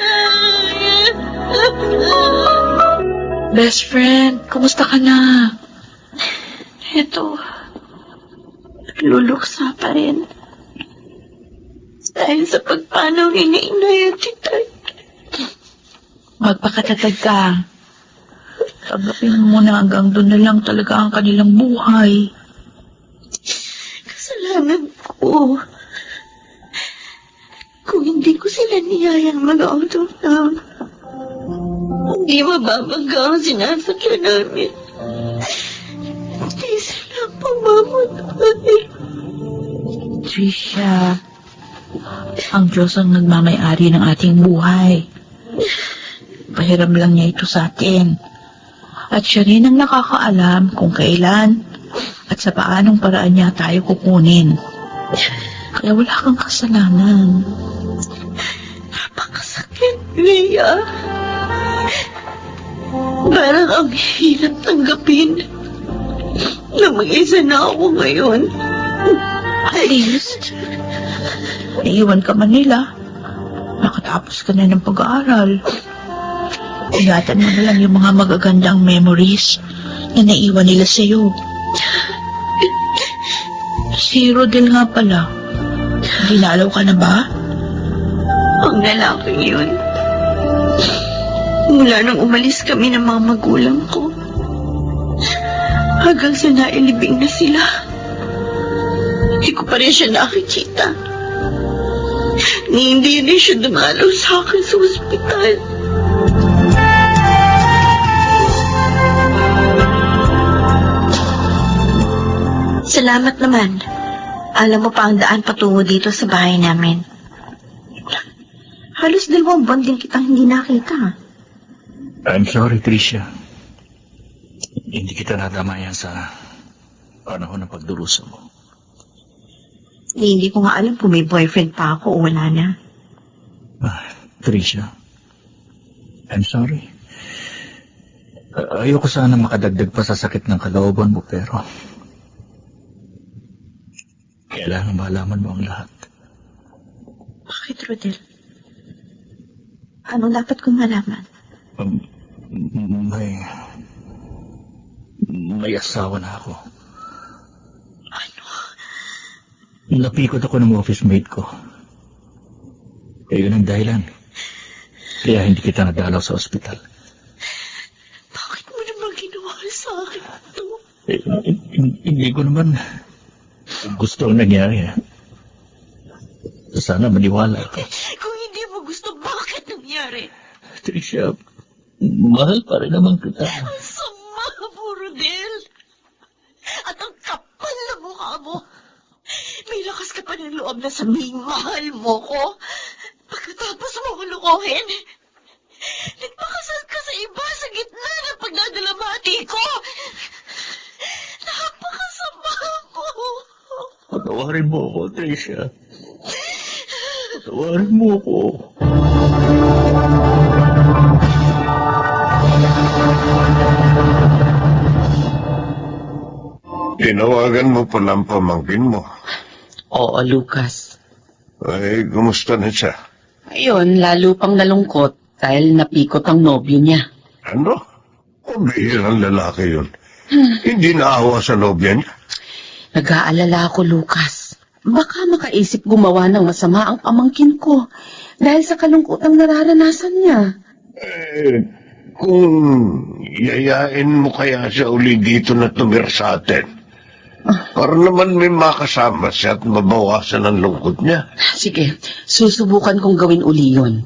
Best friend, kumusta ka na? Ito, nagluluksa pa rin. Dahil sa pagpanaw ni Inay at Titay. Magpakatatag ka. Tanggapin mo na hanggang doon na lang talaga ang kanilang buhay. Kasalanan ko. Kung hindi ko sila niyayang mag-out of town, hindi mababangga ang sinasakyan namin. Hindi sila pamamatay. Tricia, ang Diyos ang nagmamay-ari ng ating buhay. Pahiram lang niya ito sa atin. At siya rin ang nakakaalam kung kailan at sa paanong paraan niya tayo kukunin. Kaya wala kang kasalanan. Napakasakit, Leia. Parang ang hirap tanggapin na mag-isa na ako ngayon. At least, naiwan ka man nila. Nakatapos ka na ng pag-aaral. Ingatan mo na lang yung mga magagandang memories na naiwan nila sa'yo. Si Rodel nga pala. Dinalaw ka na ba? Ang lalaking yun. Mula nang umalis kami ng mga magulang ko, hanggang sa nailibing na sila, hindi ko pa rin siya nakikita. Hindi rin siya dumalaw sa akin sa ospital. Salamat naman. Alam mo pa ang daan patungo dito sa bahay namin. Halos 2 buwan din kitang hindi nakita. I'm sorry, Tricia. Hindi kita nadamayan sa panahon ng pagdurusa mo. Hindi ko nga alam kung may boyfriend pa ako o wala na. Tricia, I'm sorry. Ayoko sana makadagdag pa sa sakit ng kalooban mo, pero kailangan malaman mo ang lahat. Rodel? Anong dapat kong malaman? May asawa na ako. Ano? Napikot ako ng office mate ko. Kaya yun ang dahilan. Kaya hindi kita nadalaw sa ospital. Bakit mo naman ginawa sa akin ito? Hindi ko naman gusto ang nangyari. Sana maniwala ka. Kung hindi mo gusto, bakit nangyari? Tricia, mahal pa rin naman kita. Ang sama mo, Rodel. At ang kapal na mukha mo. May lakas ka pa ng loob na sabihing mahal mo ko. Pagkatapos mo ko lukohin. Nagpakasal ka sa iba sa gitna ng pagdadalamati ko. Napakasama mo. Patawarin mo ako, Tricia. Patawarin mo ako. Tinawagan mo pala ang pamangkin mo. Oo, Lucas. Ay, kumusta na siya? Ayun, lalo pang nalungkot dahil napikot ang nobyo niya. Ano? Pabihirang lalaki yun. Hindi naawa sa nobya niya. Nag-aalala ako, Lucas. Baka makaisip gumawa ng masama ang pamangkin ko dahil sa kalungkotang nararanasan niya. Kung yayain mo kaya siya uli dito na tumira sa atin, para naman may makasama siya at mabawasan ang lungkot niya. Sige, susubukan kong gawin uli yun.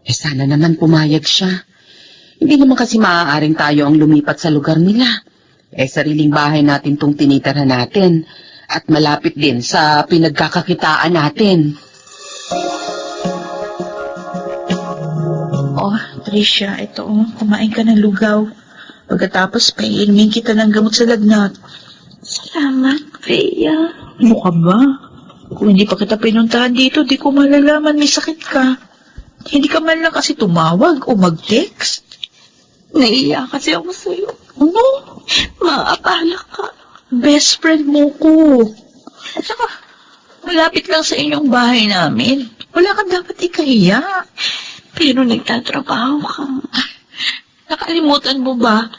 Sana naman pumayag siya. Hindi naman kasi maaaring tayo ang lumipat sa lugar nila. Sariling bahay natin tong tinitirhan natin. At malapit din sa pinagkakakitaan natin. Oh, Tricia, ito, kumain ka ng lugaw. Pagkatapos, paiinumin kita ng gamot sa lagnat. Salamat, Rhea. Ano ka ba? Kung hindi pa kita pinuntahan dito, di ko malalaman may sakit ka. Hindi ka man lang kasi tumawag o mag-text. Naiiyak kasi ako sa'yo. Ano? Maapala ka. Best friend mo ko. At saka, malapit lang sa inyong bahay namin. Wala kang dapat ikahiya. Pero nagtatrabaho ka. Nakalimutan mo ba?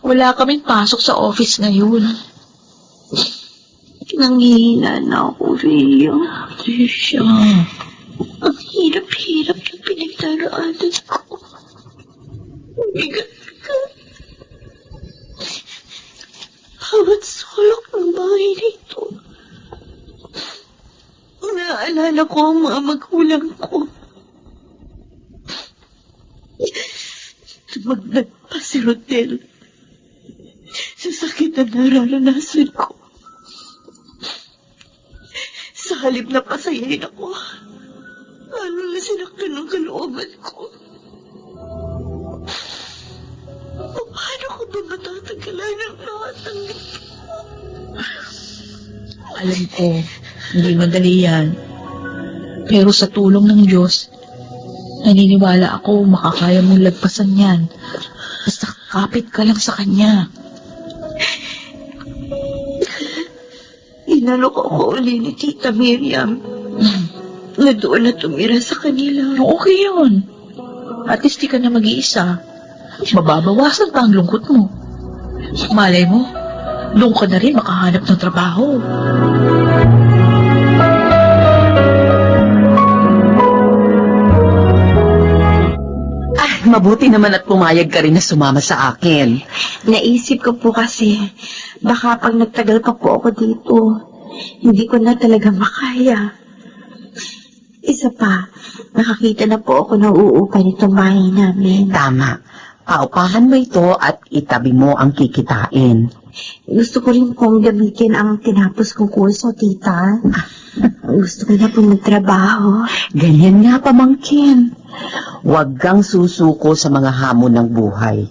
Wala kaming pasok sa office ngayon. Nangihina na ako, Rhea. Tricia. Ang hirap-hirap ng pinagdaraanan ko. Bigat ka. Bawat sulok ng bahay nito. Naaalala ko ang mga magulang ko. Tumagdag pa si Rodel. Sa sakit na nararanasan ko. Sa halip na pasayain ako, lalo na sinaktan ng kalooban ko. Paano ko ba matatagalan ang lahat ng ito? Alam ko, hindi madali yan. Pero sa tulong ng Diyos, naniniwala ako makakaya mong lagpasan yan. Basta kapit ka lang sa Kanya. Inalok ako uli ni Tita Miriam na doon na tumira sa kanila. Okay yun. At least di ka na mag-iisa. Mababawasan pa ang lungkot mo. Malay mo, doon ka na rin makahanap ng trabaho. Mabuti naman at pumayag ka rin na sumama sa akin. Naisip ko po kasi, baka pag nagtagal pa po ako dito, hindi ko na talaga makaya. Isa pa, nakakita na po ako ng uupa nitong bahay namin. Tama. Paupahan mo ito at itabi mo ang kikitain. Gusto ko rin pong gamitin ang tinapos kong kurso, tita. Gusto ko na pong magtrabaho. Ganyan nga, pamangkin. Huwag kang susuko sa mga hamon ng buhay.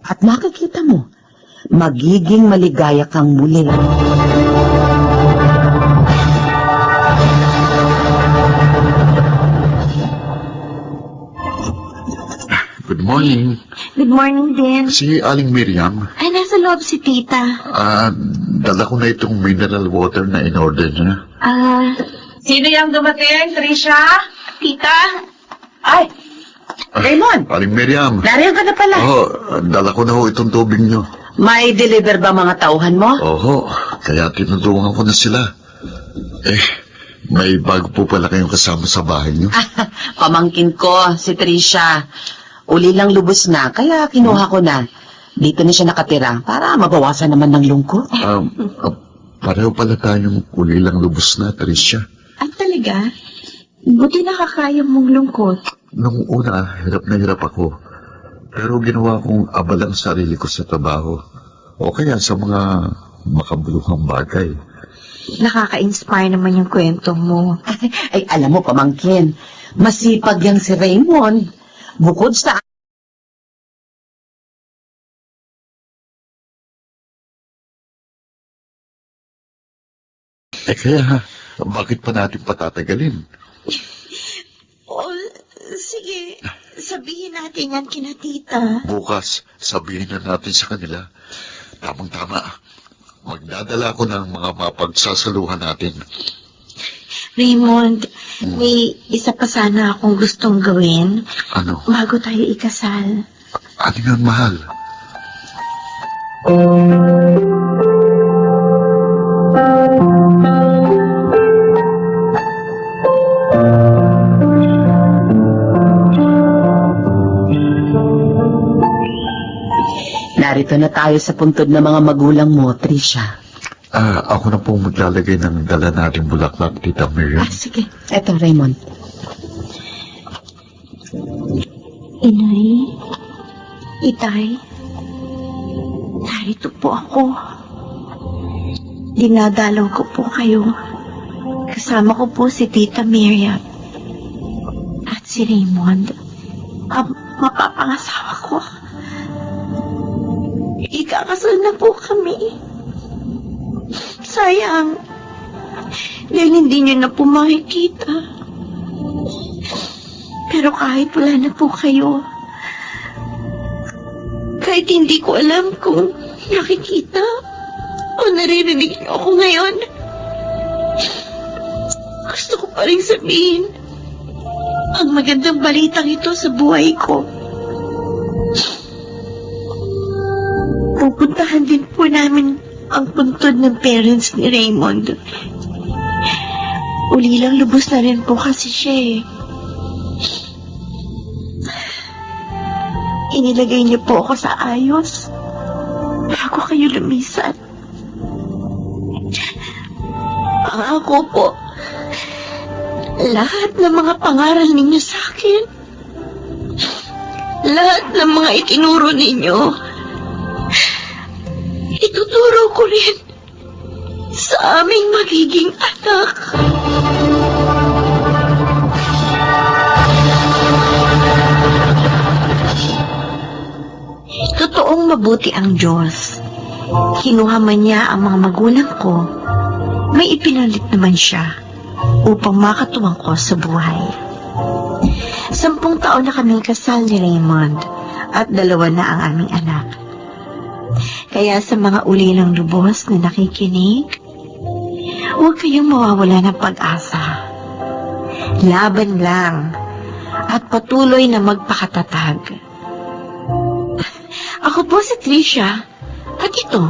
At makikita mo, magiging maligaya kang muli. Good morning. Good morning din. Si Aling Miriam, Ay, nasa loob si tita. dala ko na itong mineral water na in-order niya. Sino yung dumating, Trisha? Tita? Ay, Raymond, Aling Miriam. nariyan ka na pala. Dala ko na ho itong tubig nyo. May deliver ba mga tauhan mo? Oho, kaya tinutulungan ko na sila. May bago po pala kayong kasama sa bahay nyo. Pamangkin ko, si Tricia. Uli lang lubos na, kaya kinuha ko na. Dito na siya nakatira para mabawasan naman ng lungkot. Pareho pala tayong uli lang lubos na, Tricia. At talaga? Buti nakakaya mong lungkot. Nung una, hirap na hirap ako. Pero ginawa kong abalang sarili ko sa trabaho. O kaya sa mga makabuluhang bagay. Nakaka-inspire naman yung kwento mo. Ay, alam mo, pamangkin, masipag yang si Raymond. Bukod sa... Kaya, bakit pa natin patatagalin? Sige, sabihin natin yan kina tita. Bukas, sabihin na natin sa kanila. Tamang-tama. Magdadala ko ng mga mapagsasaluhan natin. Raymond, may isa pa sana akong gustong gawin Ano? bago tayo ikasal. Ano yun, mahal? Narito na tayo sa puntod ng mga magulang mo, Tricia. Ako na po maglalagay ng dala natin bulaklak, Tita Miriam. Sige. Eto, Raymond. Inay, Itay, narito po ako. Dinadalaw ko po kayo. Kasama ko po si Tita Miriam at si Raymond, ang mapapangasawa ko. Ikakasal na po kami. Sayang, dahil hindi niyo na po makikita. Pero kahit wala na po kayo, kahit hindi ko alam kung nakikita o naririnig niyo ako ngayon, gusto ko pa rin sabihin ang magandang balitang ito sa buhay ko. Pupuntahan din po namin ang puntod ng parents ni Raymond. Uli lang lubos na rin po kasi siya eh. Inilagay niyo po ako sa ayos bago kayo lumisan. Ako po, lahat ng mga pangaral ninyo sa akin, lahat ng mga itinuro ninyo, ituturo ko rin sa aming magiging anak. Totoong mabuti ang Diyos. Kinuha man niya ang mga magulang ko, may ipinalit naman siya upang makatuwang ko sa buhay. 10 taon na kaming kasal ni Raymond at 2 na ang aming anak. Kaya sa mga ulilang lubos na nakikinig, huwag kayong mawawala ng pag-asa. Laban lang at patuloy na magpakatatag. Ako po si Tricia at ito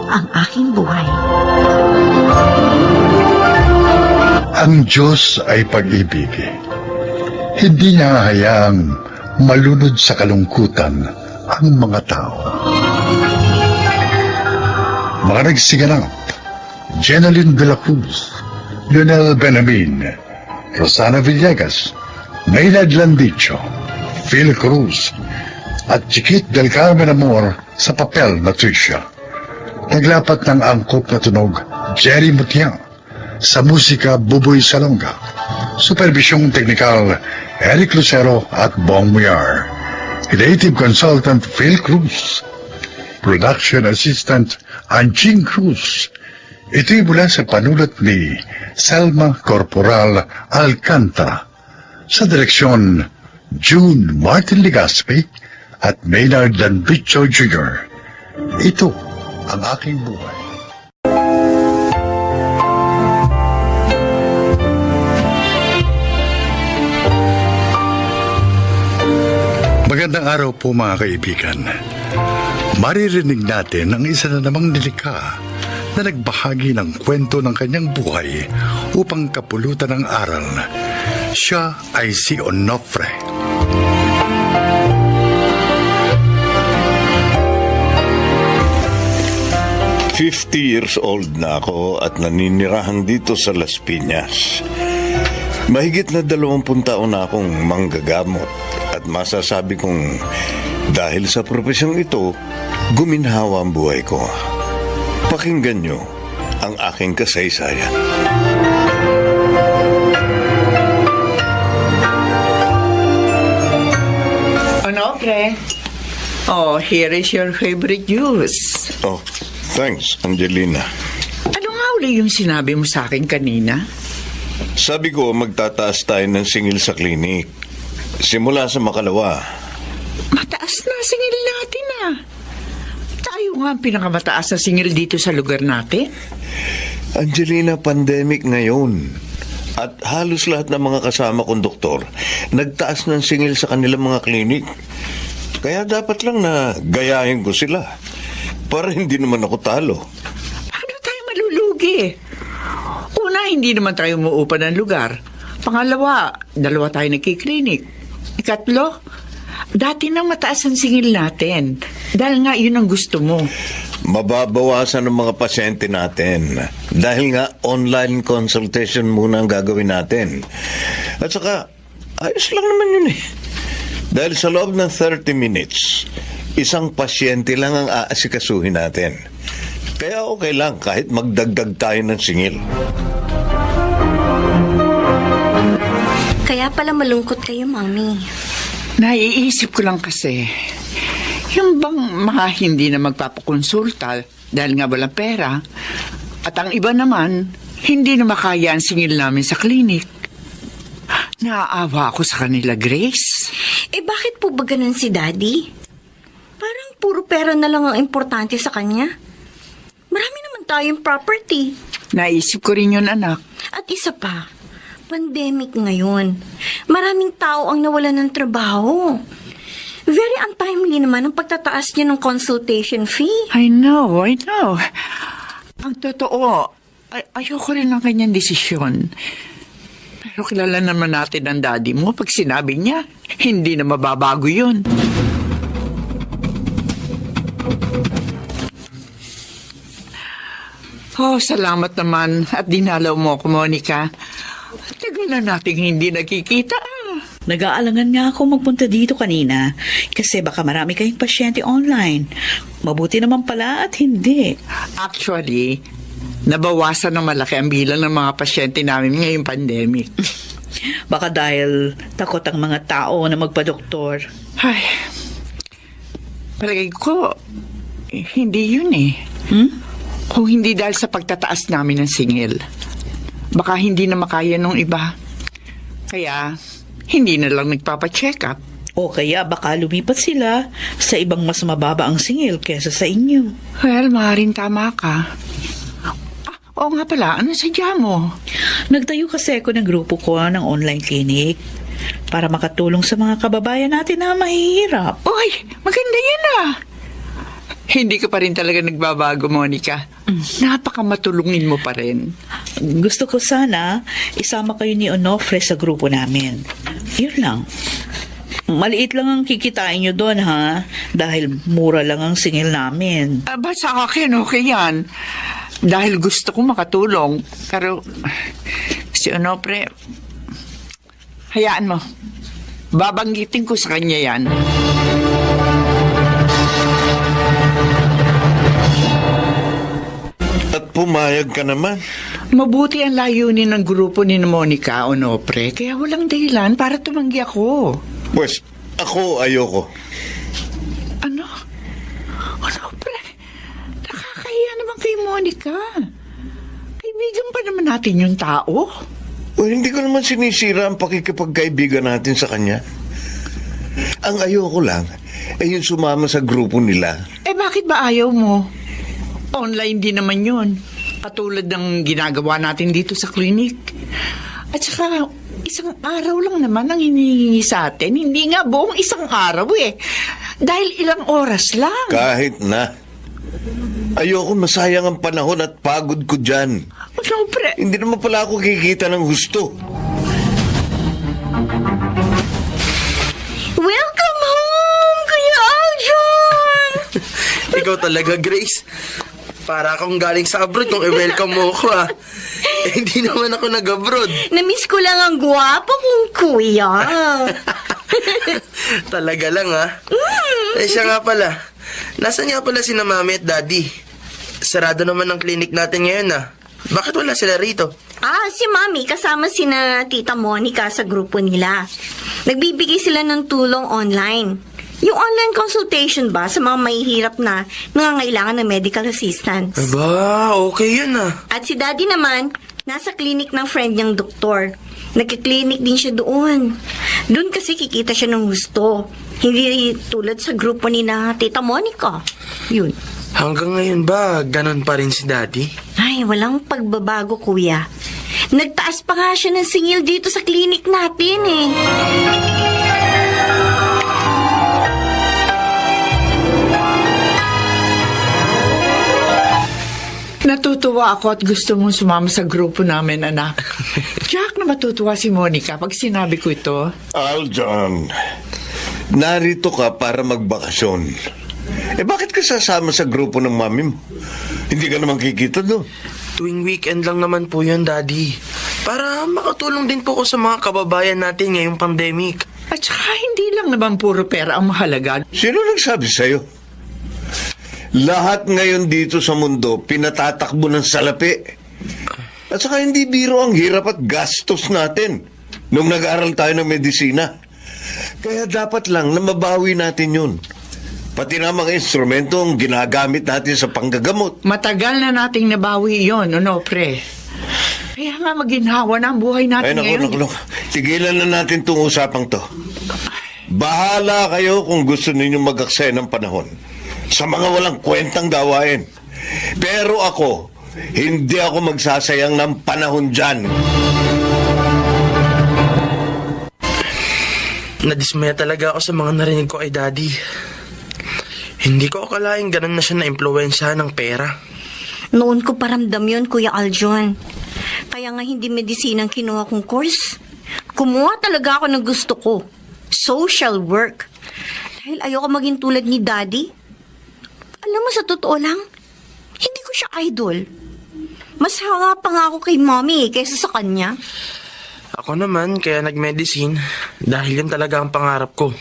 ang aking buhay. Ang Diyos ay pag-ibig. Hindi niya hayaang malunod sa kalungkutan ang mga tao. Mga nagsiganap, Jeneline de la Cruz, Lionel Benamin, Rosana Villegas, Maynard Landicho, Phil Cruz, at Chiquit del Carmen Amor sa papel na Tricia. Naglapat ng angkop na tunog, Jerry Mutiang, sa musika Buboy Salonga, supervisyong teknikal Eric Lucero at Bong Muyar, creative consultant Phil Cruz, production assistant Anching Cruz. Ito'y mula sa panulat ni Selma Corporal Alcantara, sa direksyon June Martin Ligaspi at Maynard Landicho Jr. Ito ang aking buhay. Magandang araw po mga kaibigan. Maririnig natin ang isa na namang nilikha na nagbahagi ng kwento ng kanyang buhay upang kapulutan ng aral. Siya ay si Onofre. Years old na ako at naninirahan dito sa Las Piñas. Mahigit na 20 taon na akong manggagamot at masasabi kong dahil sa profesyong ito, guminhawa ang buhay ko. Pakinggan nyo ang aking kasaysayan. Onofre. Oh, here is your favorite juice. Oh, thanks, Angelina. Ano nga uli yung sinabi mo sa akin kanina? Sabi ko, magtataas tayo ng singil sa klinik. Simula sa makalawa. Mataas na ang singil natin ah. Tayo nga ang pinakamataas na singil dito sa lugar natin. Angelina, pandemic ngayon. At halos lahat ng mga kasama kong doktor, nagtaas ng singil sa kanilang mga klinik. Kaya dapat lang na gayahin ko sila. Para hindi naman ako talo. Paano tayo malulugi? Una, hindi naman tayo umuupa ng lugar. Pangalawa, 2 tayo nagkiklinik. Ikatlo, dati nang mataas ang singil natin. Dahil nga yun ang gusto mo. Mababawasan ng mga pasyente natin. Dahil nga online consultation muna ang gagawin natin. At saka, ayos lang naman yun eh. Dahil sa loob ng 30 minutes, isang pasyente lang ang aasikasuhin natin. Kaya okay lang kahit magdagdag tayo ng singil. Kaya pala malungkot kayo, Mami. Naiisip ko lang kasi, yung bang mga hindi na magpapakonsulta dahil nga walang pera, at ang iba naman, hindi na makaya ang singil namin sa klinik. Naaawa ako sa kanila, Grace. Eh bakit po ba ganun si Daddy? Parang puro pera na lang ang importante sa kanya. Marami naman tayong property. Naisip ko rin yun, anak. At isa pa, pandemic ngayon. Maraming tao ang nawalan ng trabaho. Very untimely naman ang pagtataas niya ng consultation fee. I know. Ang totoo, ayoko rin ng kanyang desisyon. Pero kilala naman natin ang daddy mo. Pag sinabi niya, hindi na mababago yun. Oh, salamat naman at dinalaw mo ako, Monica. Tagal na nating hindi nakikita. Nag-aalangan nga ako magpunta dito kanina kasi baka marami kayong pasyente online. Mabuti naman pala at hindi. Actually, nabawasan ng malaki ang bilang ng mga pasyente namin ngayong pandemic. Baka dahil takot ang mga tao na magpa-doktor. Ay, palagay ko, hindi yun eh. Kung hindi dahil sa pagtataas namin ng singil, baka hindi na makaya nung iba. Kaya, hindi na lang nagpapacheck up. O kaya baka lumipat sila sa ibang mas mababa ang singil kesa sa inyo. Well, maaaring tama ka. Oo nga pala, ano sadya mo? Nagtayo kasi ako ng grupo ko ng online clinic para makatulong sa mga kababayan natin na mahihirap. Uy, maganda yan ah. Hindi ka pa rin talaga nagbabago, Monica. Napakamatulungin mo pa rin. Gusto ko sana isama kayo ni Onofre sa grupo namin. Yun lang. Maliit lang ang kikitain nyo doon, ha? Dahil mura lang ang singil namin. Ba't sa akin, okay yan? Dahil gusto ko makatulong. Pero, si Onofre, hayaan mo. Babanggitin ko sa kanya yan. At pumayag ka naman. Mabuti ang layunin ng grupo ni Monica, Onofre. Kaya walang dahilan para tumanggi ako. Pues, ako ayoko. Ano? Onofre, nakakahiya naman kay Monica. Kaibigan pa naman natin yung tao. Well, hindi ko naman sinisira ang pakikipagkaibigan natin sa kanya. Ang ayoko lang ay yung sumama sa grupo nila. Eh bakit ba ayaw mo? Online din naman yun. Katulad ng ginagawa natin dito sa klinik. At saka, Isang araw lang naman ang hinihingi sa atin. Hindi nga buong isang araw eh. Dahil ilang oras lang. Kahit na. Ayoko masayang ang panahon at pagod ko dyan. Ano, pre? Hindi naman pala ako kikita ng gusto. Welcome home, Kuya Aljon! Ikaw talaga, Grace. Para akong galing sa abroad kung i-welcome mo ako, ah. Eh, hindi naman ako nag-abroad. Namiss ko lang ang gwapo kong kuya. Talaga lang, ah. Eh, siya nga pala. Nasaan nga pala sina Mami at Daddy? Sarado naman ang clinic natin ngayon, ah. Bakit wala sila rito? Si Mami kasama sina Tita Monica sa grupo nila. Nagbibigay sila ng tulong online. Yung online consultation ba sa mga mahihirap na nangangailangan ng medical assistance. Aba, okay yun, ah. At si Daddy naman, nasa clinic ng friend niyang doktor. Nagkiklinik din siya doon. Doon kasi kikita siya ng gusto. Hindi tulad sa grupo ni na Tita Monica. Yun. Hanggang ngayon ba, ganon pa rin si Daddy? Ay, walang pagbabago, kuya. Nagtaas pa nga siya ng singil dito sa clinic natin eh. Natutuwa ako at gusto mong sumama sa grupo namin, anak. Jack, na matutuwa si Monica pag sinabi ko ito. Aljon, narito ka para magbakasyon. Eh bakit ka sasama sa grupo ng mami mo? Hindi ka naman kikita doon. Tuwing weekend lang naman po yun, Daddy. Para makatulong din po ko sa mga kababayan natin ngayong pandemic. At saka hindi lang naman puro pera ang mahalaga. Sino nagsabi sa'yo? Lahat ngayon dito sa mundo pinatatakbo ng salapi. At saka hindi biro ang hirap at gastos natin nung nag-aaral tayo ng medisina. Kaya dapat lang na mabawi natin yun. Pati na mga instrumento ang ginagamit natin sa panggagamot. Matagal na nating nabawi yon, ano, pre? Kaya nga maginhawa na ang buhay Ay, natin ngayon. naku. Tigilan na natin itong usapang to. Bahala kayo kung gusto ninyong mag-aksaya ng panahon sa mga walang kwentang gawain. Pero ako, hindi ako magsasayang ng panahon dyan. Nadismaya talaga ako sa mga narinig ko ay Daddy. Hindi ko akalaing ganun na siya na-impluwensyahan ng pera. Noon ko paramdam yun, Kuya Aljon. Kaya nga hindi medisina ang kinuha kong course. Kumuha talaga ako ng gusto ko. Social work. Dahil ayoko maging tulad ni Daddy. Alam mo, sa totoo lang, hindi ko siya idol. Mas hanga pa nga ako kay Mommy kaysa sa kanya. Ako naman, kaya nag-medicine dahil yun talaga ang pangarap ko.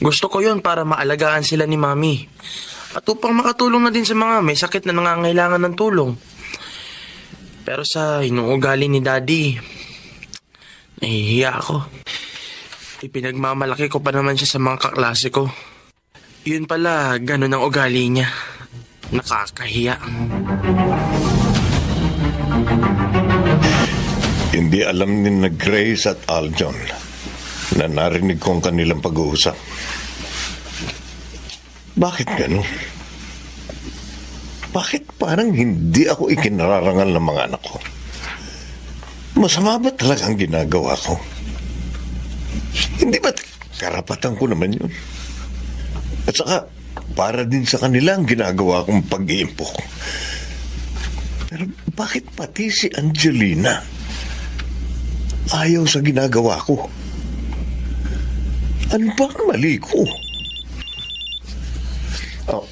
Gusto ko yun para maalagaan sila ni Mami. At upang makatulong na din sa mga may sakit na nangangailangan ng tulong. Pero sa inuugali ni Daddy, nahihiya ako. Ipinagmamalaki ko pa naman siya sa mga kaklase ko. Yun pala, ganun ang ugali niya. Nakakahiya. Hindi alam ni na Grace at Aljon na narinig ko ang kanilang pag-uusap. Bakit gano'n? Bakit parang hindi ako ikinararangal ng mga anak ko? Masama ba talaga ang ginagawa ko? Hindi ba karapatan ko naman yun? At saka, para din sa kanila ang ginagawa kong pag-iimpok. Pero bakit pati si Angelina ayaw sa ginagawa ko? Ano ba ang mali ko? Oh,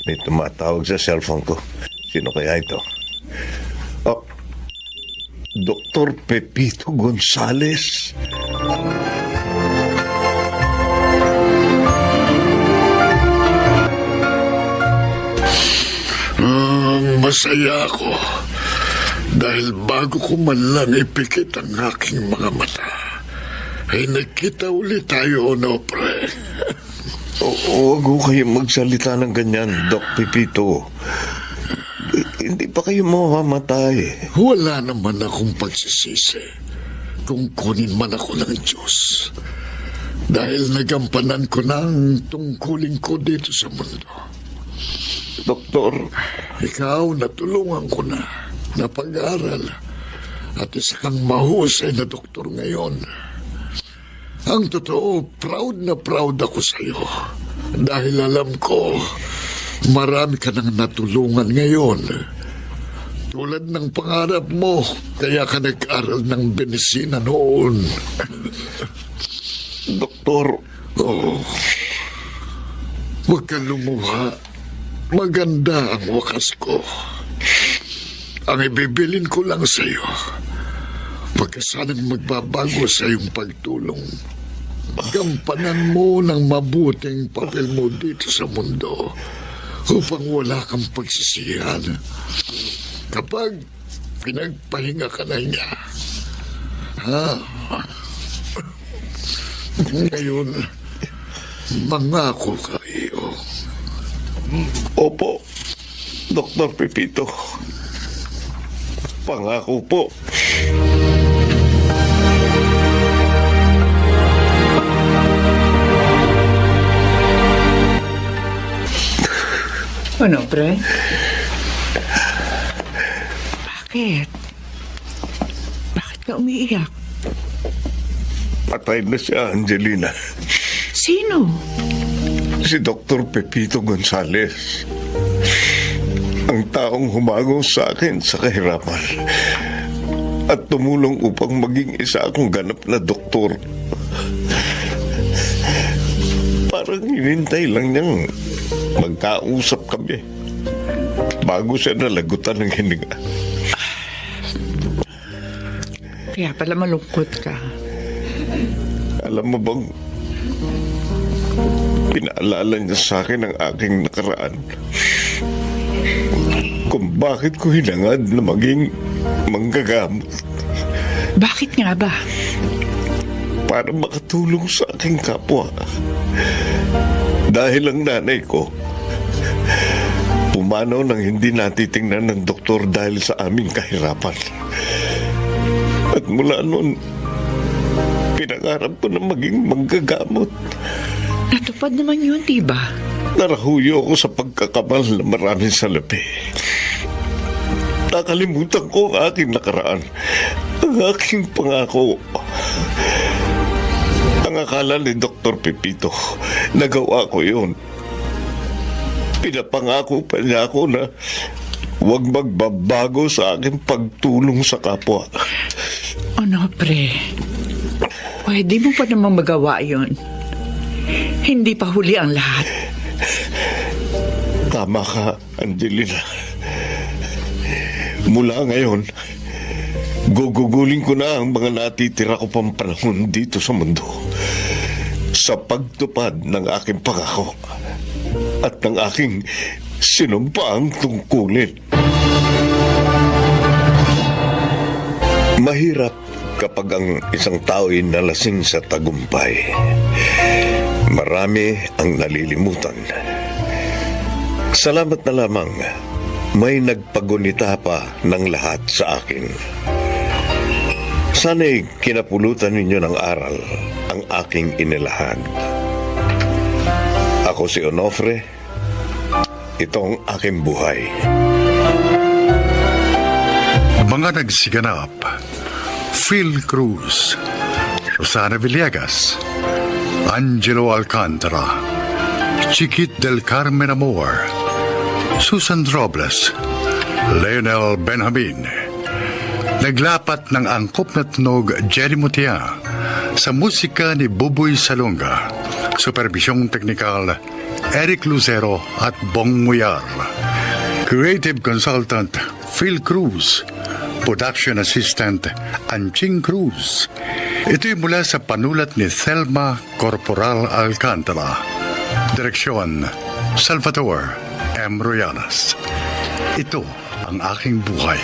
may tumatawag sa cellphone ko. Sino kaya ito? Oh, Dr. Pepito Gonzales. Masaya ako dahil bago ko man lang ipikit ang aking mga mata, ay nagkita ulit tayo, no, pre? Huwag ko kayong magsalita ng ganyan, Doc Pepito. Hindi pa kayo mamamatay. Wala naman akong pagsisisi kung kunin man ako ng Diyos. Dahil nagampanan ko na ang tungkulin ko dito sa mundo. Doktor, Ikaw, natulungan ko na pag-aral At isa kang mahusay na doktor ngayon. Ang totoo, proud na proud ako sa iyo. Dahil alam ko, marami ka nang natulungan ngayon. Tulad ng pangarap mo, kaya ka nag-aral ng medisina noon. Doktor, Oh, huwag kang lumuha. Maganda ang wakas ko. Ang ibibilin ko lang sa iyo, pagkasanang magbabago sa iyong pagtulong. Gampanan mo ng mabuting papel mo dito sa mundo upang wala kang pagsisihan. Kapag pinagpahinga ka na niya, ngayon, mangako ka iyo. opo, Dr. Pepito. Pangako po. Ano, pre? Bakit? Bakit ka umiiyak? Patay na siya, Angelina. Sino? Si Dr. Pepito Gonzales. Ang taong humagaw sa akin sa kahirapan at tumulong upang maging isa akong ganap na doktor. Parang hinintay lang niyang magkausap kami bago siya nalagutan ng hininga. Kaya pala malungkot ka. Alam mo bang pinaalala niya sa akin ang aking nakaraan kung bakit ko hinangad na maging manggagamot. Bakit nga ba? Para makatulong sa aking kapwa. Dahil ang nanay ko pumanaw nang hindi natitingnan ng doktor dahil sa aming kahirapan. At mula noon, pinangarap ko na maging manggagamot. Natupad naman yun, diba? Narahuyo ako sa pagkakamal na maraming salapi. Nakalimutan ko ang aking nakaraan, ang aking pangako. Ang akala ni Dr. Pepito, nagawa ko yun. Pinapangako pa niya ako na huwag magbabago sa aking pagtulong sa kapwa. Ano, pre? Pwede mo pa namang magawa yun. Hindi pa huli ang lahat. Tama ka, Angelina. Mula ngayon, gugugulin ko na ang mga natitira ko pang panahon dito sa mundo sa pagtupad ng aking pangako at ng aking sinumpaang tungkulin. Mahirap kapag ang isang tao ay nalasing sa tagumpay. Marami ang nalilimutan. Salamat na lamang, may nagpagunita pa ng lahat sa akin. Sana'y kinapulutan ninyo ng aral ang aking inilahad. Ako si Onofre, ito ang aking buhay. Mga nagsiganap: Phil Cruz, Rosana Villegas, Angelo Alcantara, Chiquit del Carmen Amor, Susan Robles, Leonel Benjamin. Naglapat ng angkop na tunog Jerry Mutia sa musika ni Buboy Salonga. Supervisyong teknikal Eric Lucero at Bong Muyar. Creative Consultant Phil Cruz. Production Assistant Anching Cruz. Ito'y mula sa panulat ni Thelma Corporal Alcantara. Direksyon Salvador M. Royanas. Ito ang aking buhay.